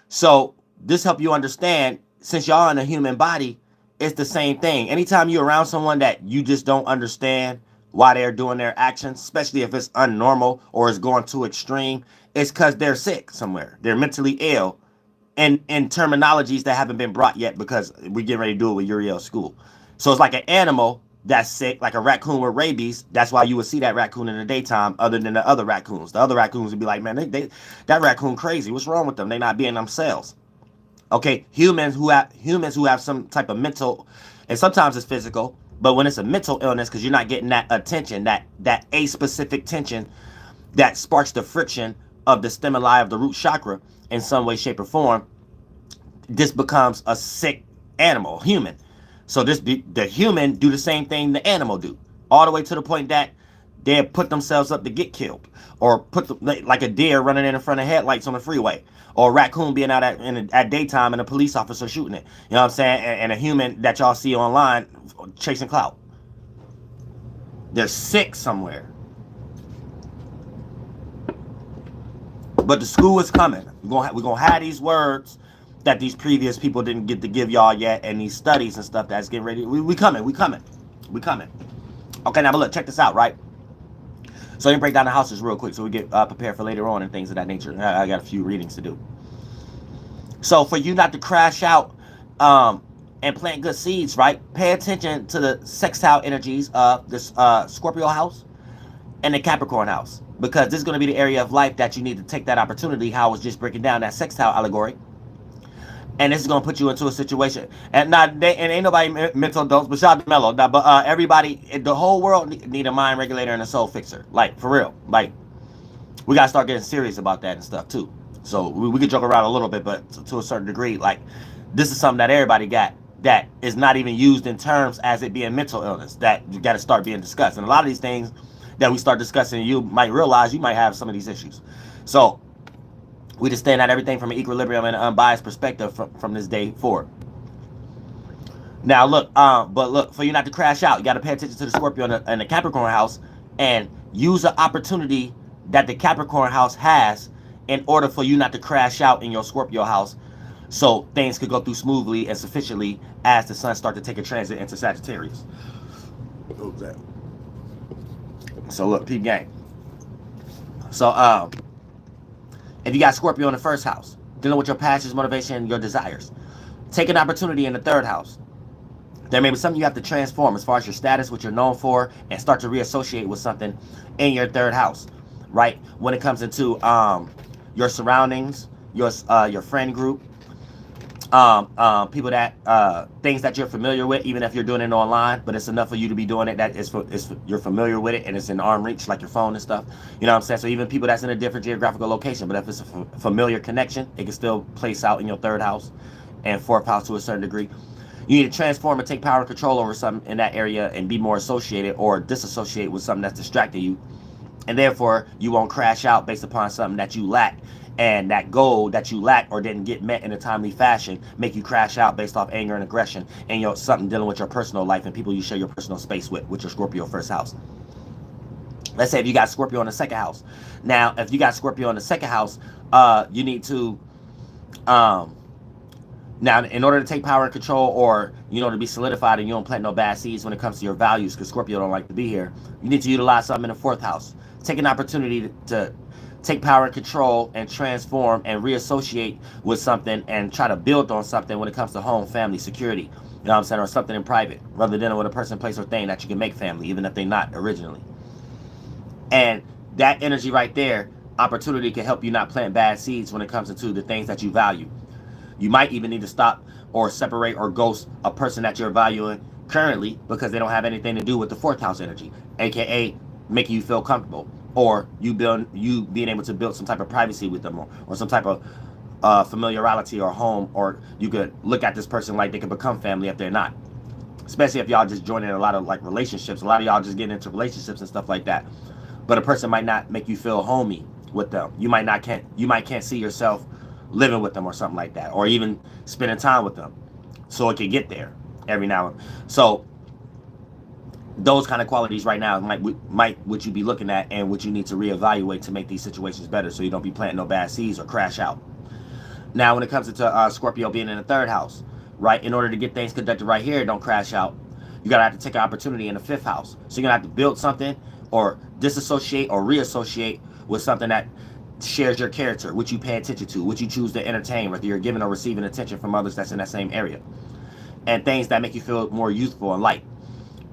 So this help you understand, since y'all in a human body, it's the same thing. Anytime you're around someone that you just don't understand why they're doing their actions, especially if it's unnormal or is going too extreme, it's because they're sick somewhere. They're mentally ill, and in terminologies that haven't been brought yet because we're getting ready to do it with Uriel School. So it's like an animal that's sick, like a raccoon with rabies. That's why you would see that raccoon in the daytime other than the other raccoons. The other raccoons would be like, man, that raccoon crazy. What's wrong with them? They not being themselves. Okay, humans who have some type of mental, and sometimes it's physical, but when it's a mental illness, because you're not getting that attention, that a specific tension that sparks the friction of the stimuli of the root chakra in some way, shape, or form, this becomes a sick animal, human. So the human do the same thing the animal do, all the way to the point that they put themselves up to get killed, or like a deer running in front of headlights on the freeway, or a raccoon being out at daytime and a police officer shooting it. You know what I'm saying? And a human that y'all see online chasing clout. They're sick somewhere. But the school is coming. We're gonna have these words that these previous people didn't get to give y'all yet, and these studies and stuff that's getting ready. We coming. Okay, now but look, check this out, right? So let me break down the houses real quick so we get prepared for later on and things of that nature. I got a few readings to do. So for you not to crash out and plant good seeds, right? Pay attention to the sextile energies of this Scorpio house and the Capricorn house, because this is going to be the area of life that you need to take that opportunity, how I was just breaking down that sextile allegory. And this is going to put you into a situation. And ain't nobody mental adults, but shout out to Mello. But everybody, the whole world need a mind regulator and a soul fixer. Like, for real. Like, we got to start getting serious about that and stuff, too. So, we could joke around a little bit, but to a certain degree, like, this is something that everybody got that is not even used in terms as it being mental illness, that you got to start being discussed. And a lot of these things that we start discussing, you might realize you might have some of these issues. So, we just stand at everything from an equilibrium and an unbiased perspective from this day forward. Now, look, but look, for you not to crash out, you got to pay attention to the Scorpio and the Capricorn house and use the opportunity that the Capricorn house has in order for you not to crash out in your Scorpio house, so things could go through smoothly and sufficiently as the sun starts to take a transit into Sagittarius. Who's that? So look, peep gang. So, if you got Scorpio in the first house, dealing with your passions, motivation, and your desires, take an opportunity in the third house. There may be something you have to transform as far as your status, what you're known for, and start to reassociate with something in your third house, right? When it comes into your surroundings, your friend group, people that things that you're familiar with, even if you're doing it online, but it's enough for you to be doing it that you're familiar with it and it's in arm reach, like your phone and stuff. You know what I'm saying? So even people that's in a different geographical location, but if it's a familiar connection, it can still place out in your third house and fourth house to a certain degree. You need to transform and take power and control over something in that area and be more associated or disassociate with something that's distracting you, and therefore you won't crash out based upon something that you lack. And that goal that you lack or didn't get met in a timely fashion make you crash out based off anger and aggression and something dealing with your personal life and people you share your personal space with your Scorpio first house. Let's say if you got Scorpio in the second house. Now, if you got Scorpio in the second house, you need to, now in order to take power and control, or, to be solidified and you don't plant no bad seeds when it comes to your values, because Scorpio don't like to be here, you need to utilize something in the fourth house. Take an opportunity to take power and control and transform and reassociate with something and try to build on something when it comes to home, family, security, you know what I'm saying, or something in private, rather than with a person, place, or thing that you can make family, even if they're not originally. And that energy right there, opportunity, can help you not plant bad seeds when it comes into the things that you value. You might even need to stop or separate or ghost a person that you're valuing currently because they don't have anything to do with the fourth house energy, aka making you feel comfortable, or you being able to build some type of privacy with them, or some type of familiarity or home, or you could look at this person like they could become family if they're not. Especially if y'all just joining a lot of like relationships. A lot of y'all just getting into relationships and stuff like that. But a person might not make you feel homey with them. You might can't see yourself living with them or something like that, or even spending time with them. So it can get there every now and then. So those kind of qualities right now might what you be looking at and what you need to reevaluate to make these situations better, so you don't be planting no bad seeds or crash out. Now, when it comes to Scorpio being in the third house, right, in order to get things conducted right here, don't crash out, you gotta have to take an opportunity in the fifth house. So you're gonna have to build something or disassociate or reassociate with something that shares your character, which you pay attention to, which you choose to entertain, whether you're giving or receiving attention from others that's in that same area, and things that make you feel more youthful and light.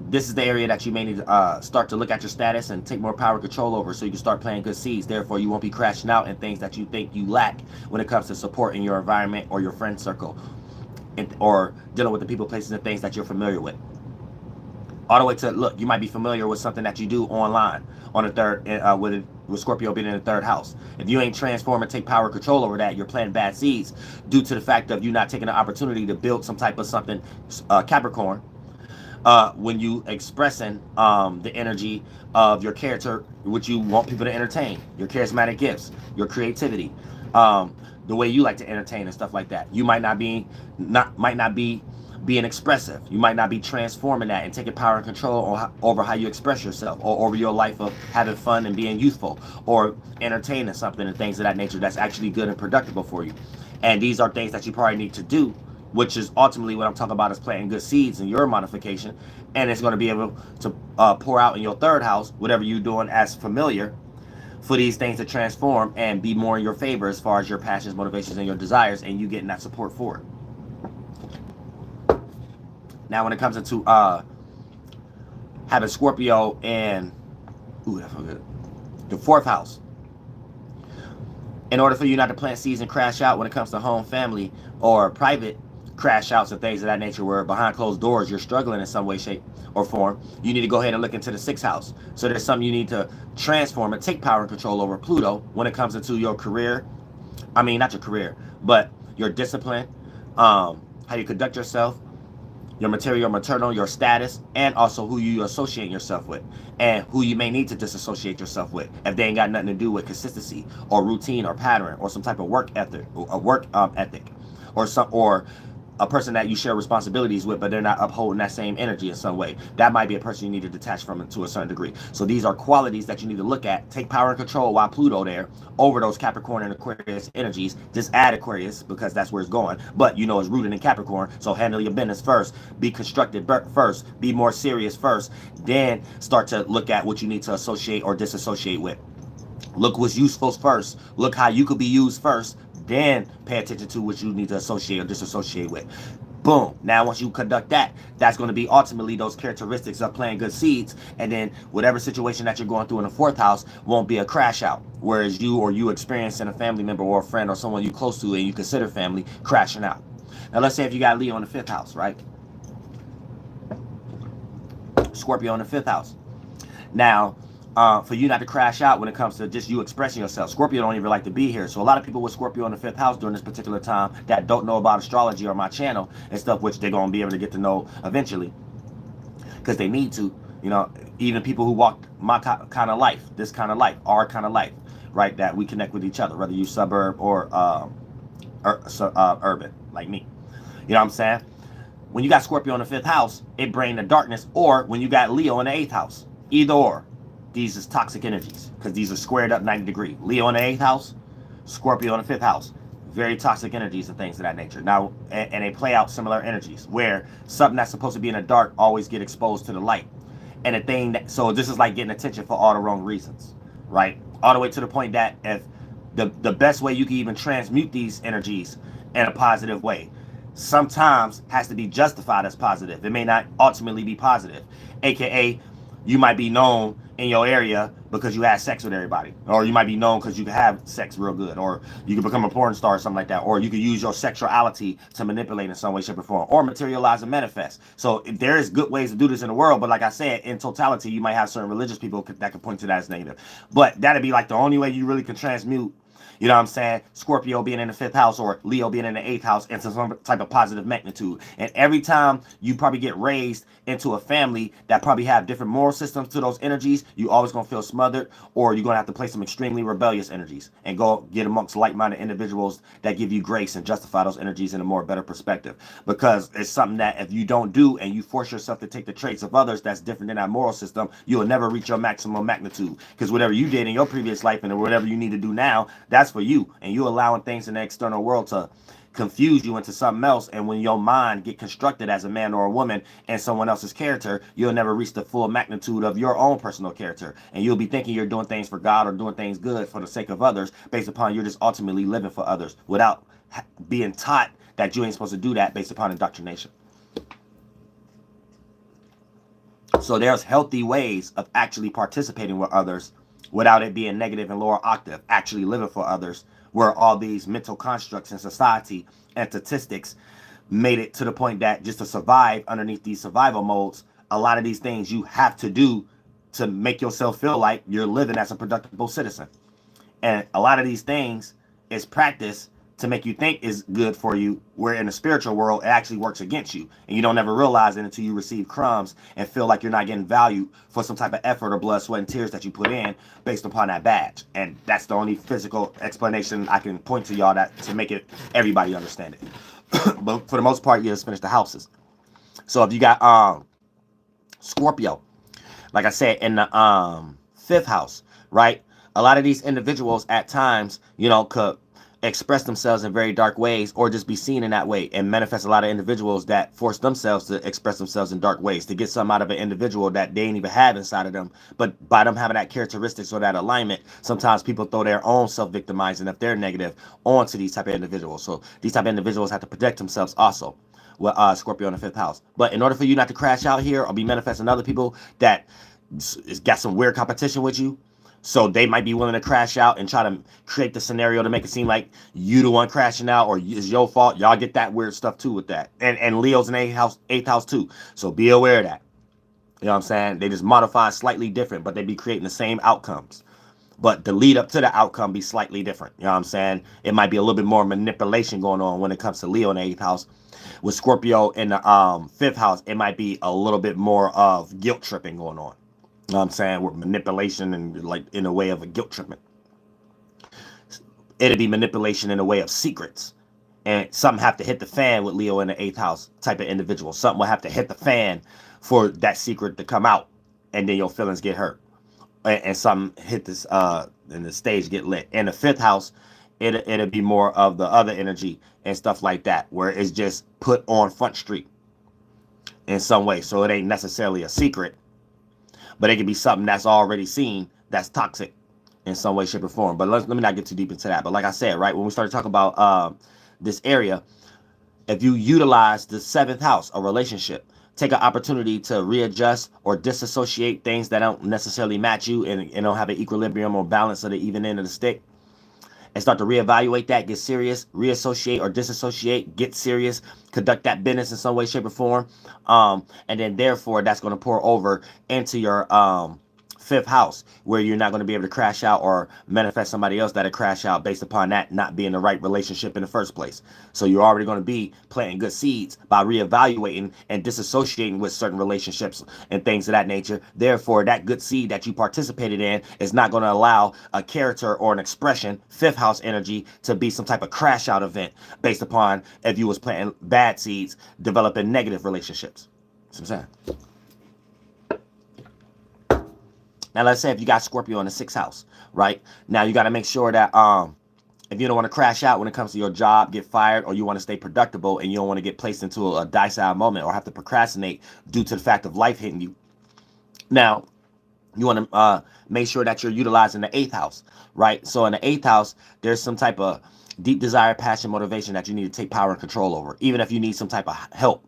This is the area that you may need to start to look at your status and take more power control over, so you can start planting good seeds. Therefore, you won't be crashing out in things that you think you lack when it comes to support in your environment or your friend circle, or dealing with the people, places, and things that you're familiar with. All the way to, look, you might be familiar with something that you do online on the third, with Scorpio being in the third house. If you ain't transform and take power control over that, you're planting bad seeds due to the fact of you not taking the opportunity to build some type of something, Capricorn, when you expressing the energy of your character, which you want people to entertain, your charismatic gifts, your creativity, the way you like to entertain and stuff like that. You might not be being expressive. You might not be transforming that and taking power and control over how you express yourself, or over your life of having fun and being youthful, or entertaining something and things of that nature that's actually good and productive for you. And these are things that you probably need to do, which is ultimately what I'm talking about, is planting good seeds in your modification. And it's going to be able to pour out in your third house, whatever you're doing as familiar, for these things to transform and be more in your favor as far as your passions, motivations, and your desires, and you getting that support for it. Now, when it comes into having Scorpio in the fourth house, in order for you not to plant seeds and crash out when it comes to home, family, or private crash outs and things of that nature, where behind closed doors you're struggling in some way, shape, or form, you need to go ahead and look into the sixth house. So there's something you need to transform and take power and control over, Pluto, when it comes into your career. I mean, not your career, but your discipline, how you conduct yourself, your material, maternal, your status, and also who you associate yourself with, and who you may need to disassociate yourself with if they ain't got nothing to do with consistency or routine or pattern or some type of work ethic, or a person that you share responsibilities with, but they're not upholding that same energy in some way. That might be a person you need to detach from to a certain degree. So these are qualities that you need to look at, take power and control while Pluto there over those Capricorn and Aquarius energies. Just add Aquarius because that's where it's going, but you know it's rooted in Capricorn. So handle your business first, be constructive first, be more serious first, then start to look at what you need to associate or disassociate with. Look what's useful first, look how you could be used first, then pay attention to what you need to associate or disassociate with. Boom. Now, once you conduct that, that's going to be ultimately those characteristics of planting good seeds. And then whatever situation that you're going through in the fourth house won't be a crash out. Whereas you experiencing a family member or a friend or someone you close to and you consider family crashing out. Now, let's say if you got Leo in the fifth house, right? Scorpio in the fifth house. Now, for you not to crash out when it comes to just you expressing yourself. Scorpio don't even like to be here. So a lot of people with Scorpio in the fifth house during this particular time that don't know about astrology or my channel and stuff, which they're going to be able to get to know eventually because they need to, you know, even people who walk my kind of life, this kind of life, our kind of life, right, that we connect with each other, whether you suburb or urban, like me. You know what I'm saying? When you got Scorpio in the fifth house, it brings the darkness, or when you got Leo in the eighth house, either or. These is toxic energies because these are squared up 90 degrees. Leo in the 8th house, Scorpio in the 5th house. Very toxic energies and things of that nature. Now, and they play out similar energies where something that's supposed to be in the dark always get exposed to the light. And a thing that, so this is like getting attention for all the wrong reasons, right? All the way to the point that if the best way you can even transmute these energies in a positive way sometimes has to be justified as positive. It may not ultimately be positive. AKA, you might be known in your area because you had sex with everybody, or you might be known because you can have sex real good, or you can become a porn star or something like that, or you can use your sexuality to manipulate in some way, shape, or form, or materialize and manifest. So there is good ways to do this in the world, but like I said, in totality, you might have certain religious people that can point to that as negative. But that'd be like the only way you really can transmute, you know what I'm saying, Scorpio being in the 5th house or Leo being in the 8th house into some type of positive magnitude. And every time you probably get raised into a family that probably have different moral systems to those energies, you always going to feel smothered, or you're going to have to play some extremely rebellious energies and go get amongst like-minded individuals that give you grace and justify those energies in a more better perspective. Because it's something that if you don't do and you force yourself to take the traits of others that's different than that moral system, you will never reach your maximum magnitude. Because whatever you did in your previous life and whatever you need to do now, that's for you. And you allowing things in the external world to confuse you into something else. And when your mind get constructed as a man or a woman and someone else's character, you'll never reach the full magnitude of your own personal character. And you'll be thinking you're doing things for God or doing things good for the sake of others, based upon you're just ultimately living for others without being taught that you ain't supposed to do that based upon indoctrination. So there's healthy ways of actually participating with others without it being negative and lower octave, actually living for others, where all these mental constructs in society and statistics made it to the point that just to survive underneath these survival modes, a lot of these things you have to do to make yourself feel like you're living as a productive citizen. And a lot of these things is practice to make you think is good for you, where in the spiritual world, it actually works against you. And you don't ever realize it until you receive crumbs and feel like you're not getting value for some type of effort or blood, sweat, and tears that you put in based upon that badge. And that's the only physical explanation I can point to y'all that to make it everybody understand it. But for the most part, you just finish the houses. So if you got Scorpio, like I said, in the 5th house, right? A lot of these individuals at times, you know, could express themselves in very dark ways or just be seen in that way, and manifest a lot of individuals that force themselves to express themselves in dark ways to get something out of an individual that they ain't even have inside of them. But by them having that characteristics or that alignment, sometimes people throw their own self-victimizing if they're negative onto these type of individuals. So these type of individuals have to protect themselves also with Scorpio in the 5th house. But in order for you not to crash out here or be manifesting other people that got some weird competition with you, so they might be willing to crash out and try to create the scenario to make it seem like you the one crashing out or it's your fault. Y'all get that weird stuff too with that. And Leo's in 8th house too. So be aware of that. You know what I'm saying? They just modify slightly different, but they be creating the same outcomes. But the lead up to the outcome be slightly different. You know what I'm saying? It might be a little bit more manipulation going on when it comes to Leo in the 8th house. With Scorpio in the 5th house, it might be a little bit more of guilt tripping going on. You know what I'm saying? With manipulation and like in a way of a guilt treatment. It'd be manipulation in a way of secrets. And something have to hit the fan with Leo in the 8th house type of individual. Something will have to hit the fan for that secret to come out. And then your feelings get hurt. And something hit this and the stage get lit. In the 5th house, it'll be more of the other energy and stuff like that, where it's just put on Front Street in some way. So it ain't necessarily a secret. But it could be something that's already seen that's toxic in some way, shape, or form. But let me not get too deep into that. But like I said, right, when we started talking about this area, if you utilize the 7th house, a relationship, take an opportunity to readjust or disassociate things that don't necessarily match you and don't have an equilibrium or balance of the even end of the stick, and start to reevaluate that, get serious, reassociate or disassociate, get serious, conduct that business in some way, shape, or form. And then therefore that's going to pour over into your 5th house, where you're not going to be able to crash out or manifest somebody else that'll crash out based upon that not being the right relationship in the first place. So you're already going to be planting good seeds by reevaluating and disassociating with certain relationships and things of that nature. Therefore, that good seed that you participated in is not going to allow a character or an expression, 5th house energy, to be some type of crash out event based upon if you was planting bad seeds, developing negative relationships. That's what I'm saying. Now, let's say if you got Scorpio in the 6th house, right? Now, you got to make sure that if you don't want to crash out when it comes to your job, get fired, or you want to stay productive and you don't want to get placed into a docile moment or have to procrastinate due to the fact of life hitting you. Now, you want to make sure that you're utilizing the 8th house, right? So in the 8th house, there's some type of deep desire, passion, motivation that you need to take power and control over, even if you need some type of help.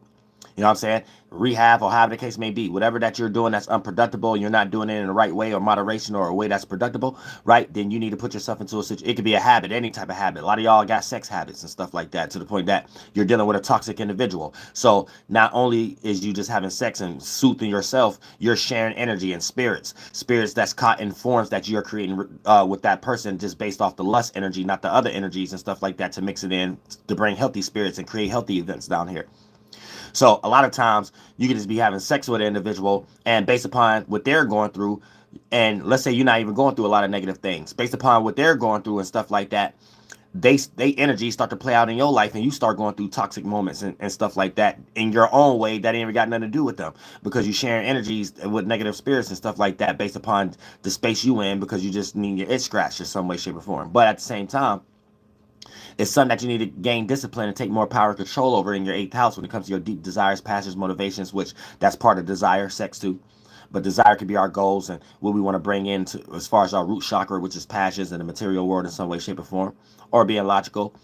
You know what I'm saying? Rehab or however the case may be. Whatever that you're doing that's unproductible and you're not doing it in the right way or moderation or a way that's productible, right? Then you need to put yourself into a situation. It could be a habit, any type of habit. A lot of y'all got sex habits and stuff like that, to the point that you're dealing with a toxic individual. So not only is you just having sex and soothing yourself, you're sharing energy and spirits that's caught in forms that you're creating with that person, just based off the lust energy, not the other energies and stuff like that, to mix it in to bring healthy spirits and create healthy events down here. So a lot of times you can just be having sex with an individual, and based upon what they're going through, and let's say you're not even going through a lot of negative things, based upon what they're going through and stuff like that, they energy start to play out in your life, and you start going through toxic moments and stuff like that in your own way that ain't even got nothing to do with them, because you sharing energies with negative spirits and stuff like that based upon the space you in, because you just need your itch scratched in some way, shape, or form. But at the same time, it's something that you need to gain discipline and take more power and control over in your 8th house when it comes to your deep desires, passions, motivations, which that's part of desire, sex too. But desire could be our goals and what we want to bring into as far as our root chakra, which is passions in the material world in some way, shape, or form, or being logical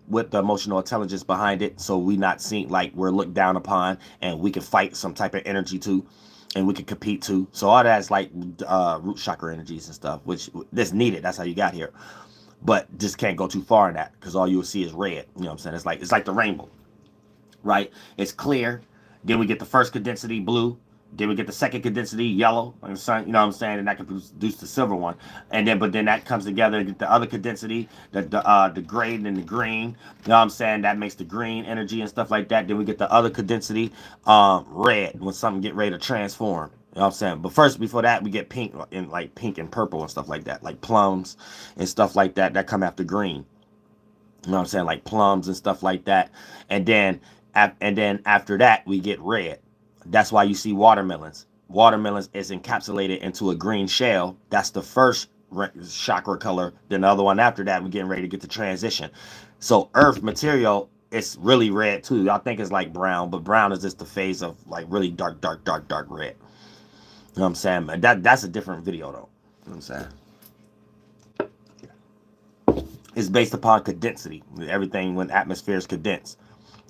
with the emotional intelligence behind it. So we not seen like we're looked down upon, and we can fight some type of energy too, and we can compete too. So all that's like root chakra energies and stuff, which that's needed. That's how you got here. But just can't go too far in that, because all you'll see is red. You know what I'm saying? It's like the rainbow, right? It's clear. Then we get the first condensity, blue. Then we get the second condensity, yellow. You know what I'm saying? And that can produce the silver one. And then, but then that comes together and get the other condensity, the gray and the green. You know what I'm saying? That makes the green energy and stuff like that. Then we get the other condensity, red, when something get ready to transform. You know what I'm saying? But first, before that, we get pink and purple and stuff like that, like plums and stuff like that. That come after green. You know what I'm saying? Like plums and stuff like that. And then after that, we get red. That's why you see watermelons. Watermelons is encapsulated into a green shell. That's the first chakra color. Then the other one after that, we're getting ready to get the transition. So earth material, it's really red too. Y'all think it's like brown, but brown is just the phase of like really dark red. You know what I'm saying? That's a different video though. You know what I'm saying? It's based upon condensity. Everything when atmosphere is condensed.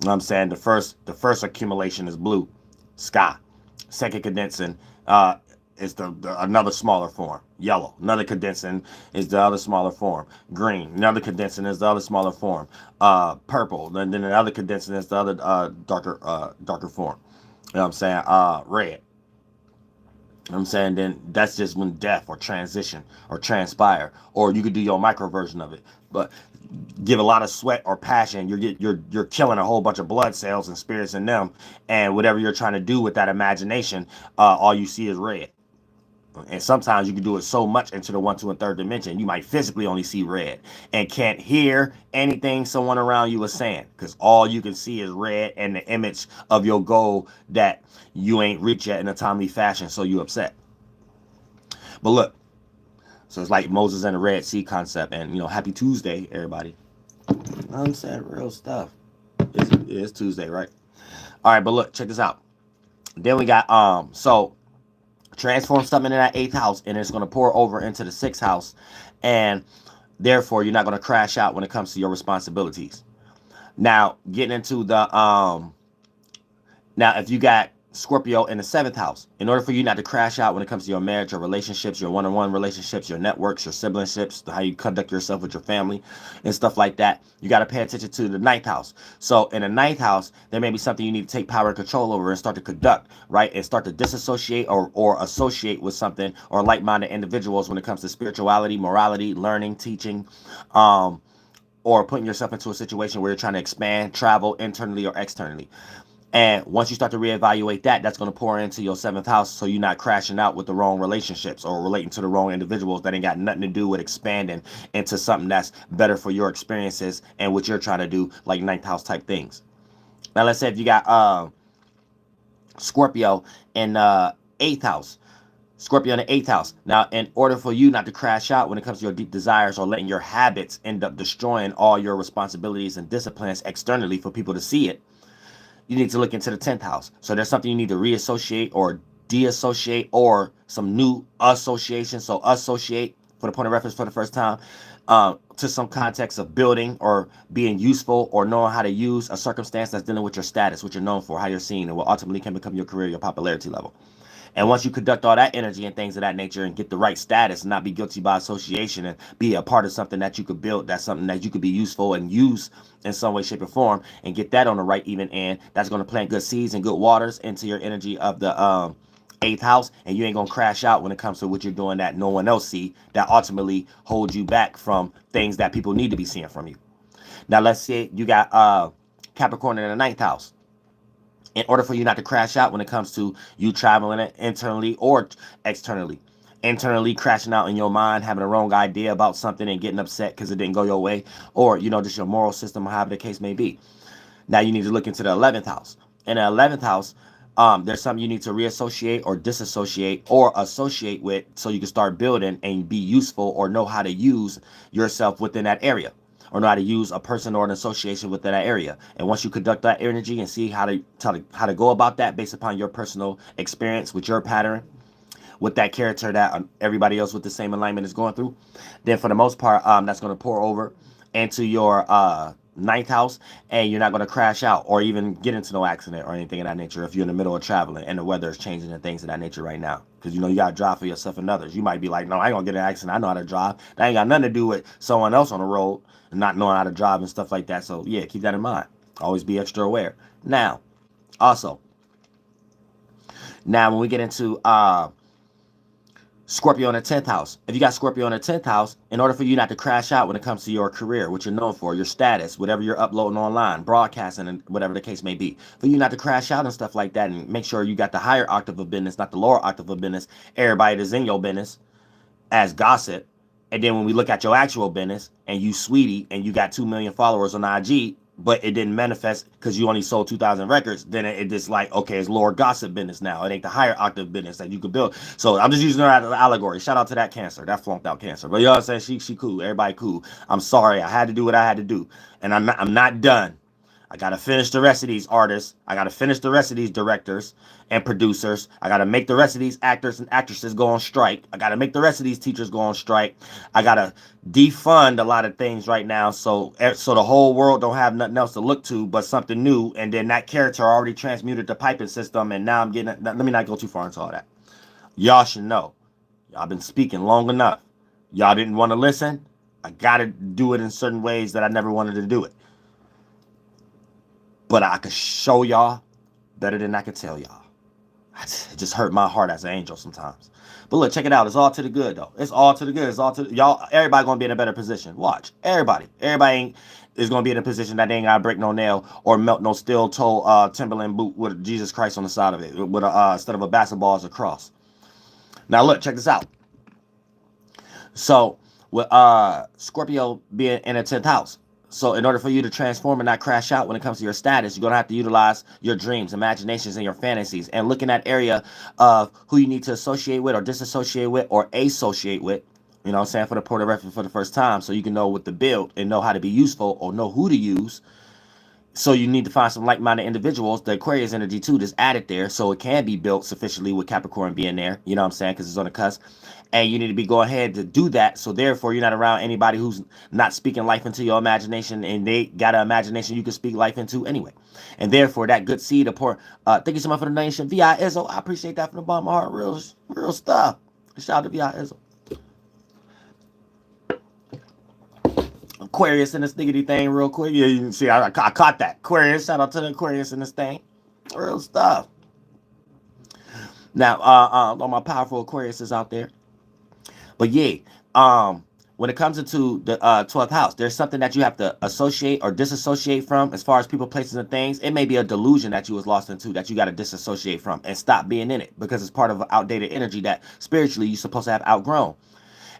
You know what I'm saying? The first accumulation is blue, sky. Second condensing is the another smaller form, yellow. Another condensing is the other smaller form, green. Another condensing is the other smaller form, purple. Then another condensing is the other darker form. You know what I'm saying? Red. You know what I'm saying? Then that's just when death or transition or transpire, or you could do your micro version of it. But give a lot of sweat or passion, you're killing a whole bunch of blood cells and spirits in them, and whatever you're trying to do with that imagination, all you see is red. And sometimes you can do it so much into the 1, 2, and 3rd dimension, you might physically only see red and can't hear anything someone around you is saying, because all you can see is red and the image of your goal that you ain't reached yet in a timely fashion, so you upset. But look, so it's like Moses and the Red Sea concept, and happy Tuesday, everybody. I'm saying real stuff. It's Tuesday, right? All right, but look, check this out. Then we got so transform something in that 8th house, and it's going to pour over into the 6th house, and therefore you're not going to crash out when it comes to your responsibilities. Now, getting into the now if you got Scorpio in the 7th house, in order for you not to crash out when it comes to your marriage, your relationships, your one-on-one relationships, your networks, your siblingships, how you conduct yourself with your family and stuff like that, you got to pay attention to the 9th house. So in the 9th house, there may be something you need to take power and control over and start to conduct, right? And start to disassociate or associate with something or like-minded individuals when it comes to spirituality, morality, learning, teaching, or putting yourself into a situation where you're trying to expand, travel internally or externally. And once you start to reevaluate that, that's going to pour into your 7th house, so you're not crashing out with the wrong relationships or relating to the wrong individuals that ain't got nothing to do with expanding into something that's better for your experiences and what you're trying to do, like 9th house type things. Now, let's say if you got Scorpio in 8th house. Scorpio in the 8th house. Now, in order for you not to crash out when it comes to your deep desires or letting your habits end up destroying all your responsibilities and disciplines externally for people to see it, you need to look into the 10th house. So there's something you need to reassociate or deassociate, or some new association. So associate, for the point of reference for the first time, to some context of building or being useful or knowing how to use a circumstance that's dealing with your status, what you're known for, how you're seen, and what ultimately can become your career, your popularity level. And once you conduct all that energy and things of that nature and get the right status and not be guilty by association and be a part of something that you could build, that's something that you could be useful and use in some way, shape, or form, and get that on the right even end, that's going to plant good seeds and good waters into your energy of the 8th house, and you ain't going to crash out when it comes to what you're doing that no one else see, that ultimately holds you back from things that people need to be seeing from you. Now, let's say you got Capricorn in the 9th house. In order for you not to crash out when it comes to you traveling internally or externally, internally crashing out in your mind, having a wrong idea about something and getting upset because it didn't go your way, or, you know, just your moral system, or however the case may be. Now you need to look into the 11th house. In the 11th house, there's something you need to reassociate or disassociate or associate with so you can start building and be useful or know how to use yourself within that area, or know how to use a person or an association within that area. And once you conduct that energy and see how to go about that based upon your personal experience with your pattern, with that character that everybody else with the same alignment is going through, then for the most part, that's going to pour over into your 9th house, and you're not going to crash out or even get into no accident or anything of that nature if you're in the middle of traveling and the weather is changing and things of that nature right now. Because, you know, you got to drive for yourself and others. You might be like, no, I ain't going to get in an accident. I know how to drive. That ain't got nothing to do with someone else on the road and not knowing how to drive and stuff like that. So, yeah, keep that in mind. Always be extra aware. Now, also, when we get into Scorpio in the 10th house. If you got Scorpio in the 10th house, in order for you not to crash out when it comes to your career, what you're known for, your status, whatever you're uploading online, broadcasting, and whatever the case may be, for you not to crash out and stuff like that, and make sure you got the higher octave of business, not the lower octave of business, everybody that's in your business as gossip. And then when we look at your actual business and you sweetie and you got 2 million followers on IG, but it didn't manifest because you only sold 2,000 records, then it just like, okay, it's lower gossip business now. It ain't the higher octave business that you could build. So I'm just using her as an allegory. Shout out to that Cancer, that flunked out Cancer. But you know what I'm saying? She cool. Everybody cool. I'm sorry. I had to do what I had to do. And I'm not done. I got to finish the rest of these artists. I got to finish the rest of these directors and producers. I got to make the rest of these actors and actresses go on strike. I got to make the rest of these teachers go on strike. I got to defund a lot of things right now so the whole world don't have nothing else to look to but something new. And then that character already transmuted the piping system, and now I'm getting... Let me not go too far into all that. Y'all should know. Y'all been speaking long enough. Y'all didn't want to listen. I got to do it in certain ways that I never wanted to do it. But I could show y'all better than I could tell y'all. It just hurt my heart as an angel sometimes. But look, check it out. It's all to the good, though. It's all to the good. It's all to y'all. Everybody gonna be in a better position. Watch. Everybody is gonna be in a position that they ain't gotta break no nail or melt no steel toe Timberland boot with Jesus Christ on the side of it, with a instead of a basketball as a cross. Now look, check this out. So with Scorpio being in a 10th house. So in order for you to transform and not crash out when it comes to your status, you're going to have to utilize your dreams, imaginations, and your fantasies, and look in that area of who you need to associate with or disassociate with or associate with, you know what I'm saying, for the port of reference for the first time, so you can know what to build and know how to be useful or know who to use. So you need to find some like-minded individuals. The Aquarius energy too is added there, so it can be built sufficiently with Capricorn being there, you know what I'm saying, because it's on the cusp. And you need to be going ahead to do that. So therefore, you're not around anybody who's not speaking life into your imagination, and they got an imagination you can speak life into anyway. And therefore, that good seed of pour. Thank you so much for the donation, VI Izzo. I appreciate that from the bottom of my heart. Real stuff. Shout out to VI Izzo. Aquarius in this diggity thing real quick. Yeah, you can see I caught that. Aquarius, shout out to the Aquarius in this thing. Real stuff. Now, all my powerful Aquariuses out there. But yeah, when it comes into the 12th house, there's something that you have to associate or disassociate from as far as people, places, and things. It may be a delusion that you was lost into that you got to disassociate from and stop being in it, because it's part of an outdated energy that spiritually you're supposed to have outgrown.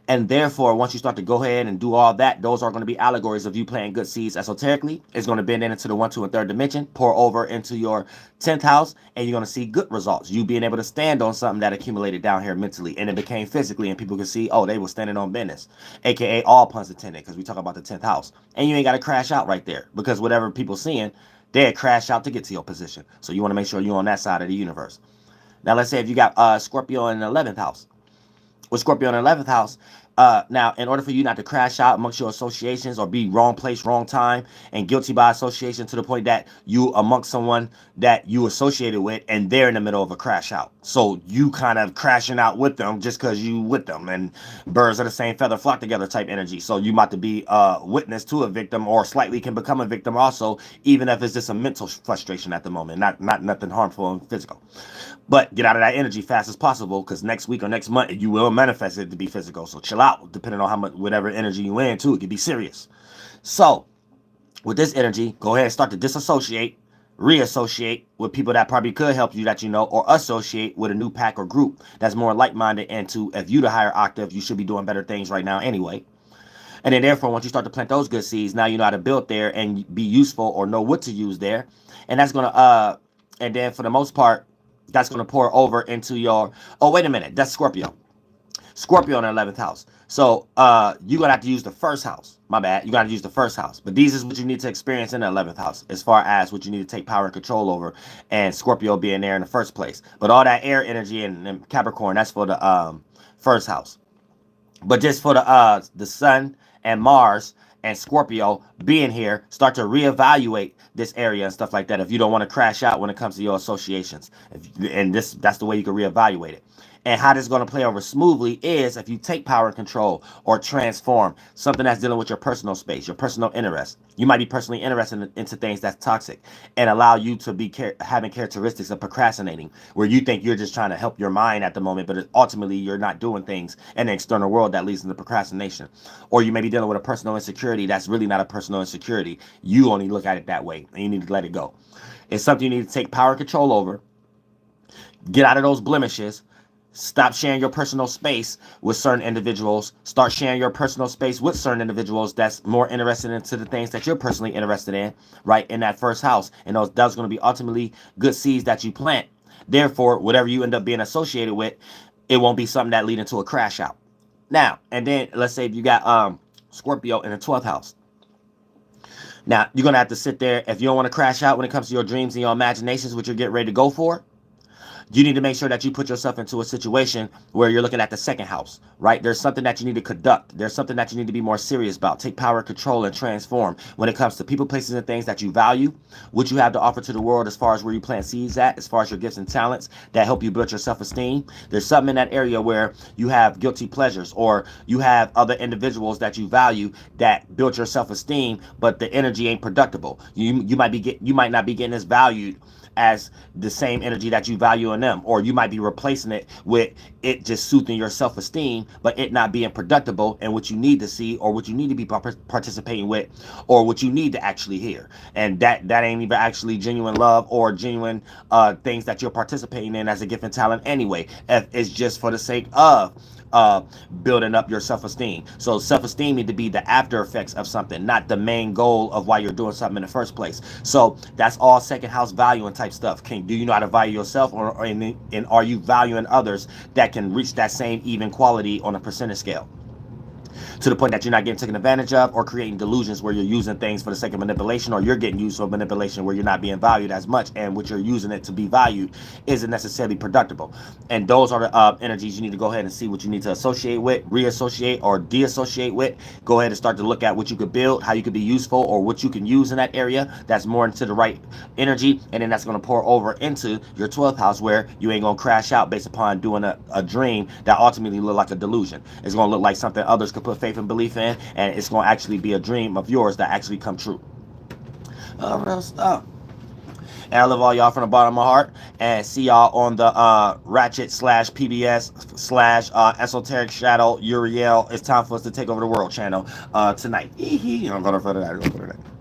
And therefore, once you start to go ahead and do all that, those are going to be allegories of you planting good seeds esoterically. It's going to bend into the 1, 2, and 3rd dimension, pour over into your 10th house, and you're going to see good results. You being able to stand on something that accumulated down here mentally, and it became physically, and people can see, oh, they were standing on business, aka all puns intended, because we talk about the 10th house. And you ain't got to crash out right there, because whatever people seeing, they crash out to get to your position. So you want to make sure you're on that side of the universe. Now, let's say if you got Scorpio in the 11th house. With Scorpio in the 11th house, now, in order for you not to crash out amongst your associations or be wrong place, wrong time, and guilty by association to the point that you amongst someone that you associated with and they're in the middle of a crash out. So you kind of crashing out with them just because you with them, and birds of the same feather flock together type energy. So you about to be witness to a victim, or slightly can become a victim also, even if it's just a mental frustration at the moment, not nothing harmful and physical. But get out of that energy fast as possible, because next week or next month you will manifest it to be physical. So chill out, depending on how much, whatever energy you in too, it could be serious. So with this energy, go ahead and start to disassociate reassociate with people that probably could help you that you know, or associate with a new pack or group that's more like-minded, and to, if you the higher octave, you should be doing better things right now anyway. And then therefore, once you start to plant those good seeds, now you know how to build there and be useful, or know what to use there. And that's gonna and then for the most part, that's gonna pour over into your, oh wait a minute, that's Scorpio. Scorpio in the 11th house. So you're gonna have to use the first house. My bad. You gotta use the first house. But these is what you need to experience in the 11th house, as far as what you need to take power and control over, and Scorpio being there in the first place. But all that air energy and Capricorn, that's for the first house. But just for the Sun and Mars and Scorpio being here, start to reevaluate this area and stuff like that if you don't want to crash out when it comes to your associations. That's the way you can reevaluate it. And how this is going to play over smoothly is if you take power and control or transform something that's dealing with your personal space, your personal interest. You might be personally interested into things that's toxic and allow you to be having characteristics of procrastinating, where you think you're just trying to help your mind at the moment, but ultimately you're not doing things in the external world that leads into procrastination. Or you may be dealing with a personal insecurity that's really not a personal insecurity. You only look at it that way, and you need to let it go. It's something you need to take power and control over. Get out of those blemishes. Stop sharing your personal space with certain individuals. Start sharing your personal space with certain individuals that's more interested into the things that you're personally interested in, right, in that first house. And that's going to be ultimately good seeds that you plant. Therefore, whatever you end up being associated with, it won't be something that lead into a crash out. Now, and then let's say if you got Scorpio in the 12th house. Now, you're going to have to sit there. If you don't want to crash out when it comes to your dreams and your imaginations, which you're getting ready to go for, you need to make sure that you put yourself into a situation where you're looking at the second house, right? There's something that you need to conduct. There's something that you need to be more serious about. Take power, control, and transform when it comes to people, places, and things that you value, what you have to offer to the world as far as where you plant seeds at, as far as your gifts and talents that help you build your self-esteem. There's something in that area where you have guilty pleasures, or you have other individuals that you value that build your self-esteem, but the energy ain't productible. You might not be getting as valued as the same energy that you value in them, or you might be replacing it with it just soothing your self-esteem, but it not being productible and what you need to see, or what you need to be participating with, or what you need to actually hear. And that ain't even actually genuine love or genuine things that you're participating in as a gift and talent anyway. It's just for the sake of building up your self-esteem. So self-esteem need to be the after effects of something, not the main goal of why you're doing something in the first place. So that's all second house valuing type stuff. Do you know how to value yourself, and are you valuing others that can reach that same even quality on a percentage scale, to the point that you're not getting taken advantage of, or creating delusions where you're using things for the sake of manipulation, or you're getting used for manipulation where you're not being valued as much, and what you're using it to be valued isn't necessarily productible. And those are the energies you need to go ahead and see what you need to associate with, reassociate, or deassociate with. Go ahead and start to look at what you could build, how you could be useful, or what you can use in that area that's more into the right energy. And then that's going to pour over into your 12th house, where you ain't going to crash out based upon doing a dream that ultimately look like a delusion. It's going to look like something others could put faith and belief in, and it's going to actually be a dream of yours that actually come true. Real stuff. And I love all y'all from the bottom of my heart, and see y'all on the Ratchet / PBS / Esoteric Shadow Uriel. It's time for us to take over the world channel tonight. I'm going to put it out.